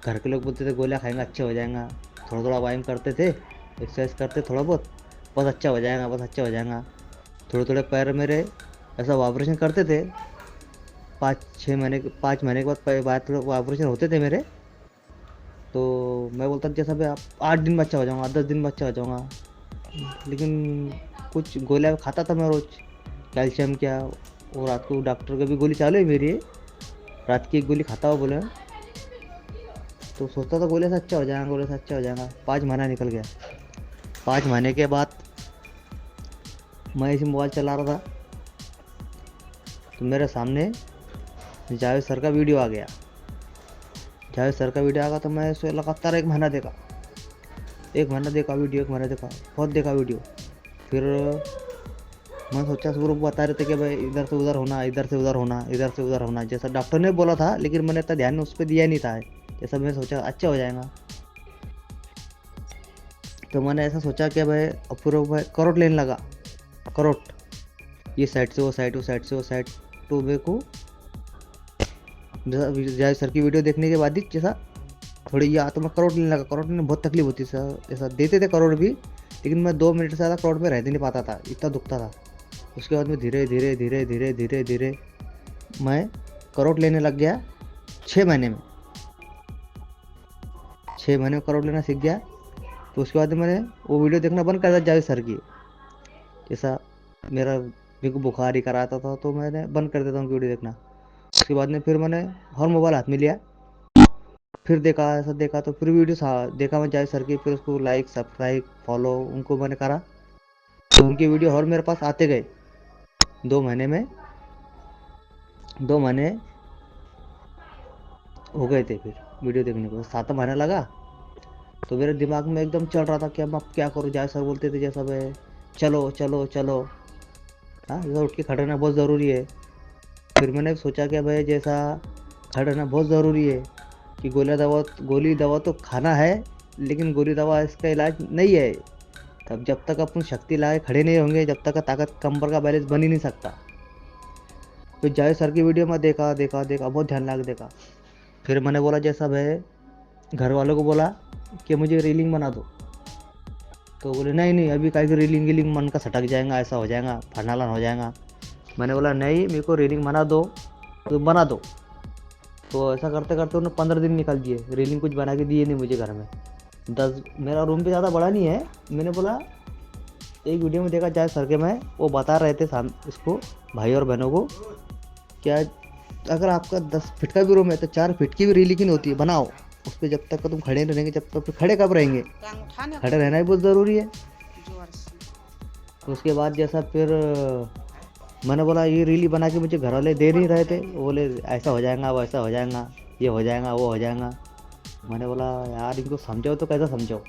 Speaker 4: घर के लोग बोलते थे गोलियाँ खाएंगे अच्छे हो जाएगा। थोड़ा थोड़ा व्यायाम करते थे, एक्सरसाइज करते थोड़ा बहुत, बस अच्छा हो जाएगा। थोड़े थोड़े पैर मेरे ऐसा ऑपरेशन करते थे 5 महीने के बाद ऑपरेशन होते थे मेरे। तो मैं बोलता जैसा भी आप 8 दिन में अच्छा हो जाऊँगा, 10 दिन में अच्छा हो जाऊँगा। लेकिन कुछ गोलियाँ खाता था मैं रोज़, कैल्शियम क्या। और रात को डॉक्टर का भी गोली चालू है मेरी, रात की 1 गोली खाता हुआ बोले। तो सोचता था गोली से अच्छा हो जाएगा। 5 महीना निकल गया। 5 महीने के बाद मैं इसी मोबाइल चला रहा था तो मेरे सामने जावेद सर का वीडियो आ गया। तो मैं उसे लगातार 1 महीना देखा वीडियो, बहुत देखा वीडियो। फिर मैं सोचा वो लोग बता रहे थे कि भाई इधर से उधर होना, इधर से उधर होना, इधर से उधर होना, जैसा डॉक्टर ने बोला था, लेकिन मैंने इतना ध्यान उस पर दिया नहीं था। जैसा मैं सोचा अच्छा हो जाएगा, तो मैंने ऐसा सोचा कि भाई अब पूरा भाई करोट लेने लगा। करोट ये साइड से वो साइड, वो साइड से वो साइड, तो मेरे को जैसा सर की वीडियो देखने के बाद ही जैसा थोड़ी ये तो मैं करोट लेने लगा। करोट में बहुत तकलीफ होती सर, जैसा देते थे करोट भी, लेकिन मैं 2 मिनट से ज़्यादा करोट में रहते नहीं पाता था, इतना दुखता था। उसके बाद में धीरे धीरे धीरे धीरे धीरे धीरे मैं करोट लेने लग गया 6 महीने में। 6 महीने में करोट लेना सीख गया। तो उसके बाद मैंने वो वीडियो देखना बंद कर दिया जावेद सर की। जैसा मेरे को बुखार ही कराता था तो मैंने बंद कर देता हूँ वीडियो देखना। उसके बाद में फिर मैंने हर मोबाइल हाथ में लिया, फिर देखा, ऐसा देखा तो फिर वीडियो देखा मैं जावेद सर की, फिर उसको लाइक सब्सक्राइब फॉलो उनको मैंने करा, तो उनकी वीडियो और मेरे पास आते गए। 2 महीने में 2 महीने हो गए थे फिर वीडियो देखने को। 7 महीना लगा तो मेरे दिमाग में एकदम चल रहा था कि अब क्या करूँ। जावेद सर बोलते थे जैसा भाई चलो चलो चलो, हाँ जैसा उठ के खड़ा रहना बहुत ज़रूरी है। फिर मैंने सोचा कि भाई जैसा खड़ा रहना बहुत ज़रूरी है कि गोली दवा तो खाना है, लेकिन गोली दवा इसका इलाज नहीं है। तब जब तक अपन शक्ति लाए खड़े नहीं होंगे, जब तक ताकत कमर का बैलेंस बन ही नहीं सकता। फिर जावेद सर की वीडियो में देखा बहुत ध्यान लगा देखा। फिर मैंने बोला जैसा भाई घर वालों को बोला कि मुझे रीलिंग बना दो, तो बोले नहीं अभी का रीलिंग मन का सटक जाएगा, ऐसा हो जाएगा, फनालन हो जाएगा। मैंने बोला नहीं मेरे को रीलिंग बना दो, तो बना दो। तो ऐसा करते करते उन्होंने 15 दिन निकाल दिए, रीलिंग कुछ बना के दिए नहीं मुझे घर में। 10 मेरा रूम भी ज़्यादा बड़ा नहीं है। मैंने बोला एक वीडियो में देखा जावेद सर के में वो बता रहे थे इसको भाई और बहनों को, क्या अगर आपका 10 फीट का भी रूम है तो 4 फीट की भी रीलिंग होती है, बनाओ। उस पर जब तक तुम खड़े नहीं रहेंगे, जब तक खड़े कब रहेंगे, खड़े रहना ही बहुत ज़रूरी है। तो उसके बाद जैसा फिर मैंने बोला ये रीली बना के मुझे घर वाले दे नहीं रहे थे, वो बोले ऐसा हो जाएगा, वैसा हो जाएगा, ये हो जाएगा, वो हो जाएगा। मैंने बोला यार इनको समझाओ तो कैसे समझाओ।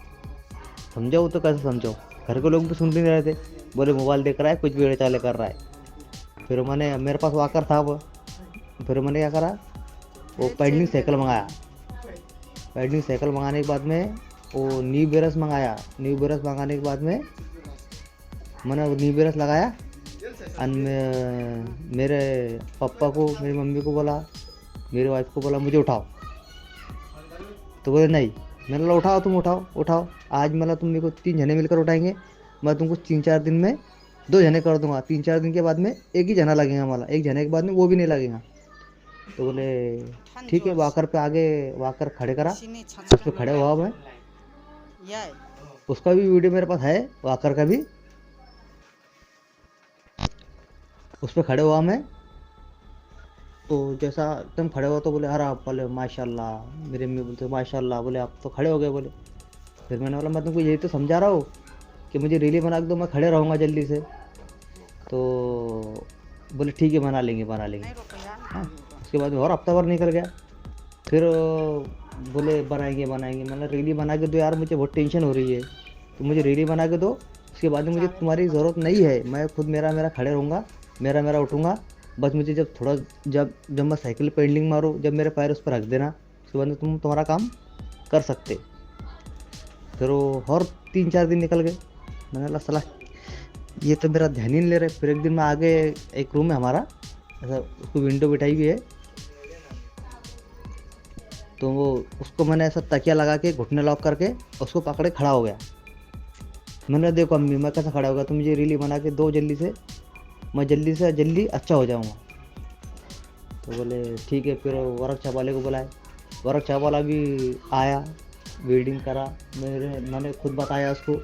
Speaker 4: घर के लोग भी सुन नहीं रहे थे, बोले मोबाइल देख रहा है, कुछ भी चाले कर रहा है। फिर मैंने मेरे पास वाकर था वो, फिर मैंने क्या करा, वो पैडलिंग साइकिल मंगाया। पैडलिंग साइकिल मंगाने के बाद में वो न्यू बैलेंस मंगाया। न्यू बैलेंस मंगाने के बाद में मैंने न्यू बैलेंस लगाया। मेरे पापा को, मेरी मम्मी को बोला, मेरी वाइफ को बोला मुझे उठाओ, तो बोले नहीं। मैंने बोला उठाओ, तुम उठाओ। आज मतलब तुम मेरे को 3 जने मिलकर उठाएंगे, मैं तुमको 3-4 दिन में 2 जने कर दूंगा। 3-4 दिन के बाद में एक ही जना लगेगा, मतलब एक जने के बाद में वो भी नहीं लगेगा। तो बोले ठीक है। वाकर पे आगे वाकर खड़े करा, उस पर खड़े हुआ मैं। उसका भी वीडियो मेरे पास है, वाकर का भी। उस पर खड़े हुआ मैं, तो जैसा एकदम खड़े हुआ तो बोले अरे आप, बोले माशाल्लाह। मेरे मम्मी बोलते माशाल्लाह, बोले आप तो खड़े हो गए बोले। फिर मैंने बोला मैं तुमको यही तो समझा रहा हूँ कि मुझे रीली बना के दो, मैं खड़े रहूँगा जल्दी से। तो बोले ठीक है बना लेंगे। हाँ, उसके बाद और हफ्ता भर निकल गया। फिर बोले बनाएंगे। मैंने रीली बना के दो यार, मुझे बहुत टेंशन हो रही है, तो मुझे रीली बना के दो। उसके बाद में मुझे तुम्हारी ज़रूरत नहीं है, मैं खुद मेरा खड़े रहूँगा, मेरा उठूँगा। बस मुझे जब मैं साइकिल पेडलिंग मारूँ, जब मेरे पैर उस पर रख देना, उसके बाद में तुम्हारा काम कर सकते। फिर वो और 3-4 दिन निकल गए। मैंने बोला सलाह ये तो मेरा ध्यान ही नहीं ले रहे। फिर एक दिन मैं आगे, एक रूम है हमारा, ऐसा उसको विंडो बिठाई हुई है, तो वो उसको मैंने ऐसा तकिया लगा के घुटने लॉक करके उसको पकड़े खड़ा हो गया। मैंने देखो अम्मी मैं कैसा खड़ा होगा, तो मुझे रीली बना के दो जल्दी से, मैं जल्दी से जल्दी अच्छा हो जाऊंगा। तो बोले ठीक है। फिर वर्कशॉप वाले को बुलाए, वर्कशॉप वाला भी आया, वेल्डिंग करा। मैंने खुद बताया उसको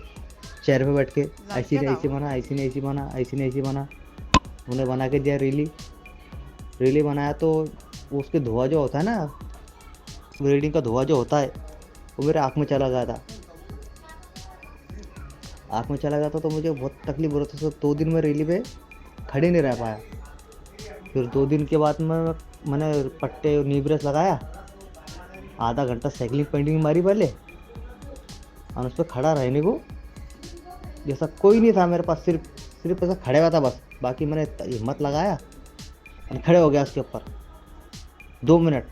Speaker 4: चेयर पे बैठ के, ऐसी नहीं ऐसी बना, ऐसी नहीं ऐसी बना, ऐसी नहीं ऐसी बना। उन्हें बना के दिया रीली बनाया। तो उसके धुआं जो होता है ना, वेल्डिंग का धुआं जो होता है, वो मेरे आँख में चला गया था। तो मुझे बहुत तकलीफ हो रही थी। 2 दिन में रीली पे खड़े नहीं रह पाया। फिर 2 दिन के बाद मैंने पट्टे नी ब्रेस लगाया, आधा घंटा साइकिलिंग पेंटिंग मारी पहले, और उस पर खड़ा रहने को जैसा कोई नहीं था मेरे पास, सिर्फ ऐसा खड़े हुआ था बस। बाकी मैंने हिम्मत लगाया और खड़े हो गया उसके ऊपर 2 मिनट।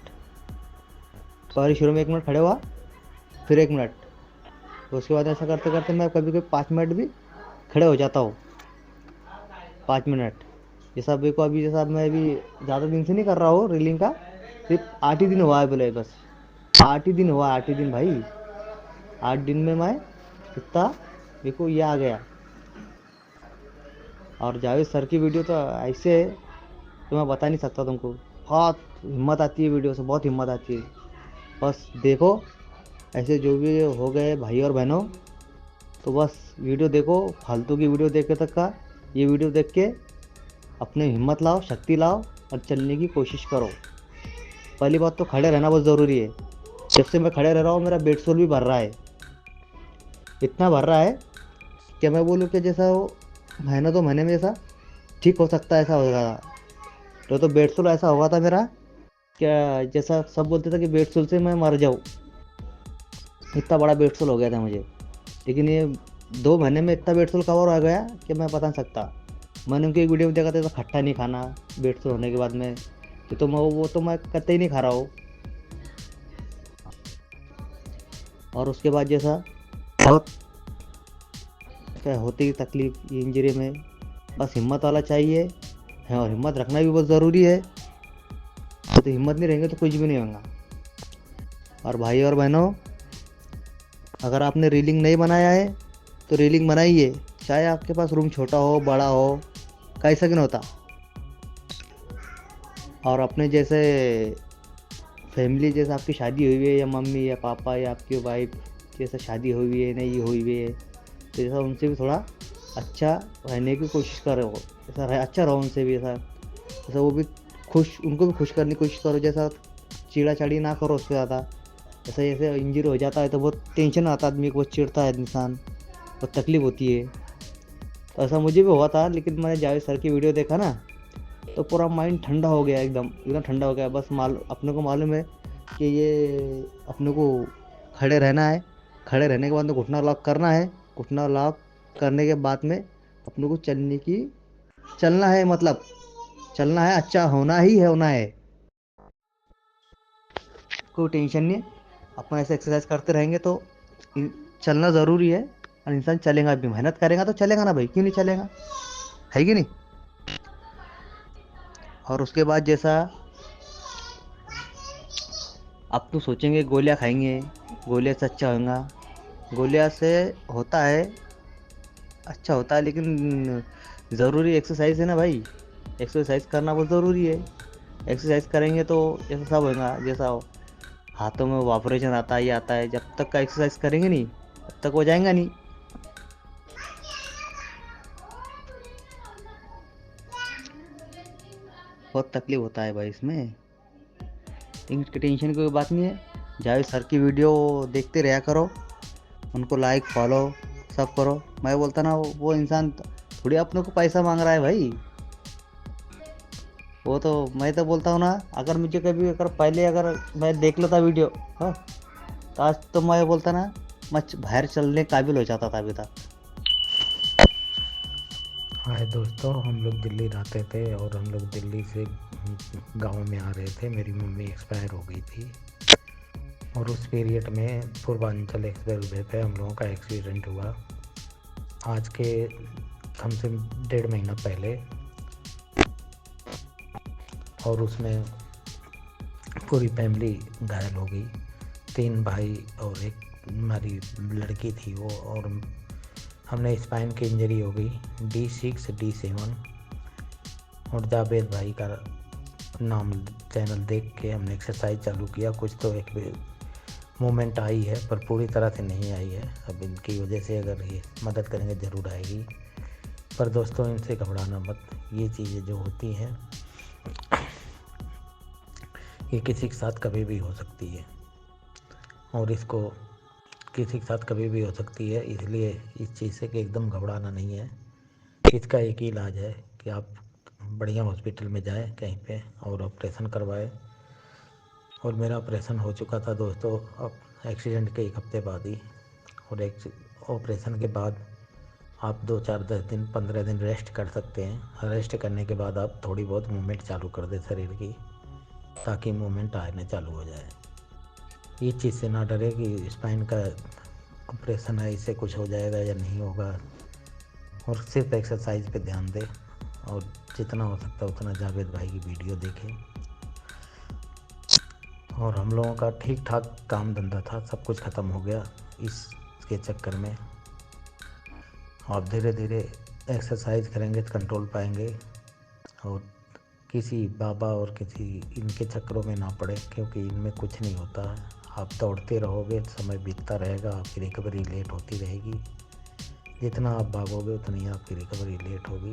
Speaker 4: पहले शुरू में 1 मिनट खड़े हुआ, फिर 1 मिनट, तो उसके बाद ऐसा करते करते मैं कभी कभी 5 मिनट भी खड़े हो जाता हूँ। 5 मिनट जैसा अभी को, अभी जैसा मैं भी ज़्यादा दिन से नहीं कर रहा हूँ रीलिंग का, सिर्फ 8 ही दिन हुआ है बोले, बस 8 ही दिन हुआ, 8 ही दिन भाई। 8 दिन में मैं इतना मेरे को ये आ गया। और जावेद सर की वीडियो तो ऐसे है तो मैं बता नहीं सकता तुमको। बहुत हिम्मत आती है वीडियो से, बहुत हिम्मत आती है। बस देखो, ऐसे जो भी हो गए भाई और बहनों, तो बस वीडियो देखो, फालतू की वीडियो देख के तक का ये वीडियो देख के अपने हिम्मत लाओ, शक्ति लाओ और चलने की कोशिश करो। पहली बात तो खड़े रहना बहुत ज़रूरी है। जब से मैं खड़े रह रहा हूँ मेरा बेडसोल भी भर रहा है, इतना भर रहा है कि मैं बोलूँ कि जैसा वो महीना 2 महीने में जैसा ठीक हो सकता है, ऐसा हो रहा था। तो बेडसोल ऐसा होगा था मेरा, क्या जैसा सब बोलते थे कि बेडसोल से मैं मर जाऊँ, इतना बड़ा बेडसोल हो गया था मुझे। लेकिन ये 2 महीने में इतना बेडसोल कवर हो गया कि मैं बता नहीं सकता। मैंने उनकी एक वीडियो में देखा था, तो खट्टा नहीं खाना बेडसोल होने के बाद में, कि तो मैं वो तो मैं कतई ही नहीं खा रहा हूँ। और उसके बाद जैसा बहुत क्या होती है तकलीफ ये इंजरी में, बस हिम्मत वाला चाहिए है, और हिम्मत रखना भी बहुत ज़रूरी है। तो हिम्मत नहीं रहेंगे तो कुछ भी नहीं होगा। और भाई और बहनों, अगर आपने रीलिंग नहीं बनाया है तो रीलिंग बनाइए, चाहे आपके पास रूम छोटा हो बड़ा हो, कैसा कि नहीं होता। और अपने जैसे फैमिली, जैसे आपकी शादी हुई है, या मम्मी या पापा या आपकी वाइफ जैसा शादी हुई है, नहीं हुई है, तो जैसा उनसे भी थोड़ा अच्छा रहने की कोशिश करो, ऐसा अच्छा रहो उनसे भी, ऐसा वो भी खुश, उनको भी खुश करने की कोशिश करो। जैसा चिड़ा चाड़ी ना करो उससे ज़्यादा। ऐसे जैसे इंजरी हो जाता है तो बहुत टेंशन आता है आदमी को, बहुत चिढ़ता है इंसान, बहुत तकलीफ होती है। तो ऐसा मुझे भी हुआ था, लेकिन मैंने जावेद सर की वीडियो देखा ना, तो पूरा माइंड ठंडा हो गया, एकदम एकदम ठंडा हो गया। बस अपने को मालूम है कि ये अपने को खड़े रहना है, खड़े रहने के बाद में घुटना लॉक करना है, घुटना लॉक करने के बाद में अपने को चलना है, मतलब चलना है, अच्छा होना ही है, होना है, कोई टेंशन नहीं है। अपन ऐसे एक्सरसाइज करते रहेंगे तो चलना ज़रूरी है, और इंसान चलेगा भी, मेहनत करेगा तो चलेगा ना भाई, क्यों नहीं चलेगा, है कि नहीं। और उसके बाद जैसा आप तो सोचेंगे गोलियां खाएंगे, गोलियां से अच्छा होगा, गोलियां से होता है, अच्छा होता है, लेकिन ज़रूरी एक्सरसाइज है ना भाई, एक्सरसाइज करना बहुत ज़रूरी है। एक्सरसाइज करेंगे तो जैसा सब होगा, जैसा हाथों में ऑपरेशन आता है, ये आता है, जब तक का एक्सरसाइज करेंगे नहीं तब तक हो जाएगा नहीं। बहुत तकलीफ होता है भाई इसमें, इनकी टेंशन की कोई बात नहीं है। जावेद सर की वीडियो देखते रहा करो, उनको लाइक फॉलो सब करो। मैं बोलता ना, वो इंसान थोड़ी अपने को पैसा मांग रहा है भाई, वो तो मैं तो बोलता हूँ ना, अगर मुझे कभी अगर पहले अगर मैं देख लेता वीडियो, हाँ, तो आज तो मैं बोलता ना, मैं बाहर चलने काबिल हो जाता था अभी तक।
Speaker 5: हाय दोस्तों, हम लोग दिल्ली रहते थे और हम लोग दिल्ली से गांव में आ रहे थे। मेरी मम्मी एक्सपायर हो गई थी और उस पीरियड में पूर्वांचल एक्सप्रेसवे पे हम लोगों का एक्सीडेंट हुआ। आज के कम से 1.5 महीना पहले, और उसमें पूरी फैमिली घायल हो गई। 3 भाई और एक हमारी लड़की थी वो, और हमने स्पाइन की इंजरी हो गई, D6 D7। और जावेद भाई का नाम चैनल देख के हमने एक्सरसाइज चालू किया। कुछ तो एक मूवमेंट आई है, पर पूरी तरह से नहीं आई है। अब इनकी वजह से अगर ये मदद करेंगे ज़रूर आएगी। पर दोस्तों, इनसे घबराना मत, ये चीज़ें जो होती हैं ये किसी के साथ कभी भी हो सकती है, और इसको किसी के साथ कभी भी हो सकती है। इसलिए इस चीज़ से कि एकदम घबराना नहीं है। इसका एक ही इलाज है कि आप बढ़िया हॉस्पिटल में जाएं कहीं पे और ऑपरेशन करवाएं। और मेरा ऑपरेशन हो चुका था दोस्तों, अब एक्सीडेंट के 1 हफ्ते बाद ही। और ऑपरेशन के बाद आप 2 4 10 दिन 15 दिन रेस्ट कर सकते हैं। रेस्ट करने के बाद आप थोड़ी बहुत मूवमेंट चालू कर दें शरीर की, ताकि मूवमेंट आने चालू हो जाए। ये चीज़ से ना डरे कि स्पाइन का ऑपरेशन है, इससे कुछ हो जाएगा या नहीं होगा, और सिर्फ एक्सरसाइज पे ध्यान दें और जितना हो सकता है उतना जावेद भाई की वीडियो देखें। और हम लोगों का ठीक ठाक काम धंधा था, सब कुछ ख़त्म हो गया इसके चक्कर में। आप धीरे धीरे एक्सरसाइज करेंगे तो कंट्रोल पाएंगे, और किसी बाबा और किसी इनके चक्करों में ना पड़े, क्योंकि इनमें कुछ नहीं होता है। आप दौड़ते रहोगे, समय बीतता रहेगा, आपकी रिकवरी लेट होती रहेगी। जितना आप भागोगे उतनी आपकी रिकवरी लेट होगी।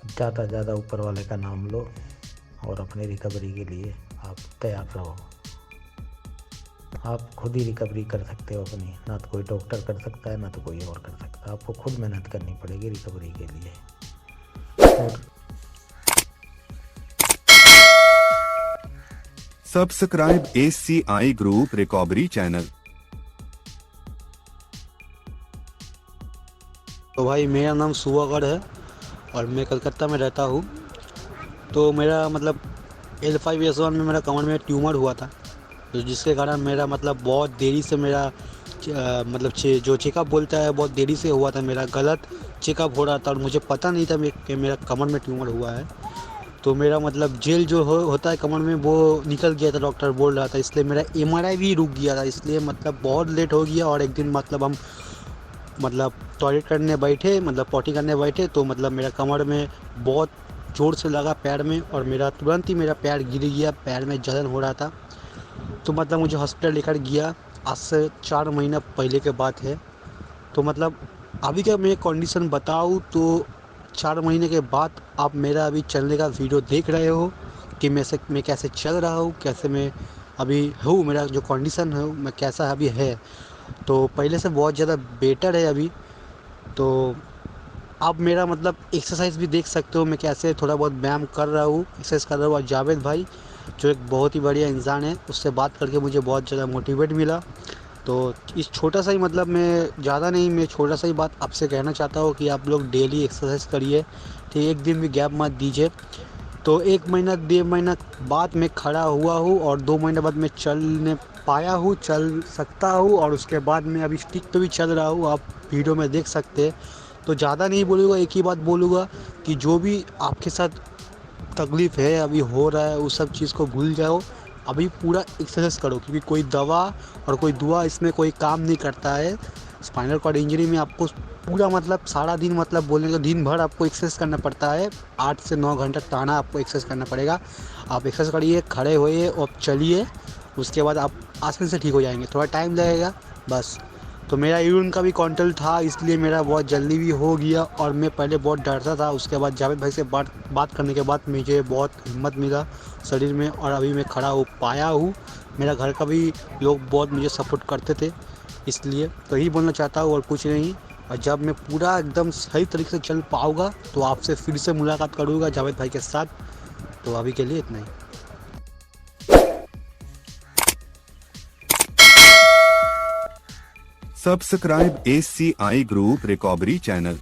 Speaker 5: ज़्यादा ज़्यादा ऊपर वाले का नाम लो और अपनी रिकवरी के लिए आप तैयार रहो। आप खुद ही रिकवरी कर सकते हो अपनी, ना तो कोई डॉक्टर कर सकता है ना तो कोई और कर सकता है। आपको खुद मेहनत करनी पड़ेगी रिकवरी के लिए। और
Speaker 1: subscribe ACI group recovery channel.
Speaker 6: तो भाई मेरा नाम सुवागढ़ है और मैं कलकत्ता में रहता हूँ। तो मेरा मतलब L5S1 में मेरा कमर में ट्यूमर हुआ था, तो जिसके कारण मेरा मतलब बहुत देरी से मेरा मतलब जो चेकअप बोलता है बहुत देरी से हुआ था। मेरा गलत चेकअप हो रहा था और मुझे पता नहीं था कि मेरा कमर में ट्यूमर हुआ है। तो मेरा मतलब जेल जो होता है कमर में वो निकल गया था, डॉक्टर बोल रहा था, इसलिए मेरा MRI भी रुक गया था। इसलिए मतलब बहुत लेट हो गया। और एक दिन मतलब हम टॉयलेट करने बैठे, मतलब पॉटी करने बैठे, तो मतलब मेरा कमर में बहुत ज़ोर से लगा पैर में, और मेरा तुरंत ही मेरा पैर गिर गया, पैर में जलन हो रहा था। तो मतलब मुझे हॉस्पिटल लेकर गया। आज से 4 महीना पहले के बात है। तो मतलब अभी का मैं कंडीशन बताऊँ तो 4 महीने के बाद आप मेरा अभी चलने का वीडियो देख रहे हो कि मैं कैसे चल रहा हूँ, कैसे मैं अभी हूँ, मेरा जो कंडीशन है मैं कैसा अभी है। तो पहले से बहुत ज़्यादा बेटर है अभी। तो आप मेरा मतलब एक्सरसाइज भी देख सकते हो, मैं कैसे थोड़ा बहुत व्यायाम कर रहा हूँ, एक्सरसाइज कर रहा हूँ। और जावेद भाई जो एक बहुत ही बढ़िया इंसान है, उससे बात करके मुझे बहुत ज़्यादा मोटिवेट मिला। तो इस छोटा सा ही मतलब मैं ज़्यादा नहीं, मैं छोटा सा ही बात आपसे कहना चाहता हूँ कि आप लोग डेली एक्सरसाइज करिए, ठीक, एक दिन भी गैप मत दीजिए। तो 1 महीना 1.5 महीना बाद मैं खड़ा हुआ हूँ और 2 महीने बाद मैं चलने पाया हूँ, चल सकता हूँ। और उसके बाद मैं अभी स्टिक पे भी चल रहा हूँ, आप वीडियो में देख सकते हैं। तो ज़्यादा नहीं बोलूँगा, एक ही बात बोलूँगा कि जो भी आपके साथ तकलीफ़ है अभी हो रहा है, उस सब चीज़ को भूल जाओ। अभी पूरा एक्सरसाइज करो, क्योंकि कोई दवा और कोई दुआ इसमें कोई काम नहीं करता है। स्पाइनल कॉर्ड इंजरी में आपको पूरा मतलब सारा दिन मतलब बोलने का दिन भर आपको एक्सरसाइज करना पड़ता है। 8 से 9 घंटा टाना आपको एक्सरसाइज करना पड़ेगा। आप एक्सरसाइज करिए, खड़े होइए और चलिए, उसके बाद आप आसानी से ठीक हो जाएंगे। थोड़ा टाइम लगेगा बस। तो मेरा यूरिन का भी कंट्रोल था, इसलिए मेरा बहुत जल्दी भी हो गया। और मैं पहले बहुत डरता था, उसके बाद जावेद भाई से बात करने के बाद मुझे बहुत हिम्मत मिला शरीर में, और अभी मैं खड़ा हो पाया हूँ। मेरा घर का भी लोग बहुत मुझे सपोर्ट करते थे, इसलिए तो यही बोलना चाहता हूँ और कुछ नहीं। और जब मैं पूरा एकदम सही तरीके से चल पाऊँगा तो आपसे फिर से मुलाकात करूँगा जावेद भाई के साथ। तो अभी के लिए इतना ही।
Speaker 1: Subscribe ACI group recovery channel.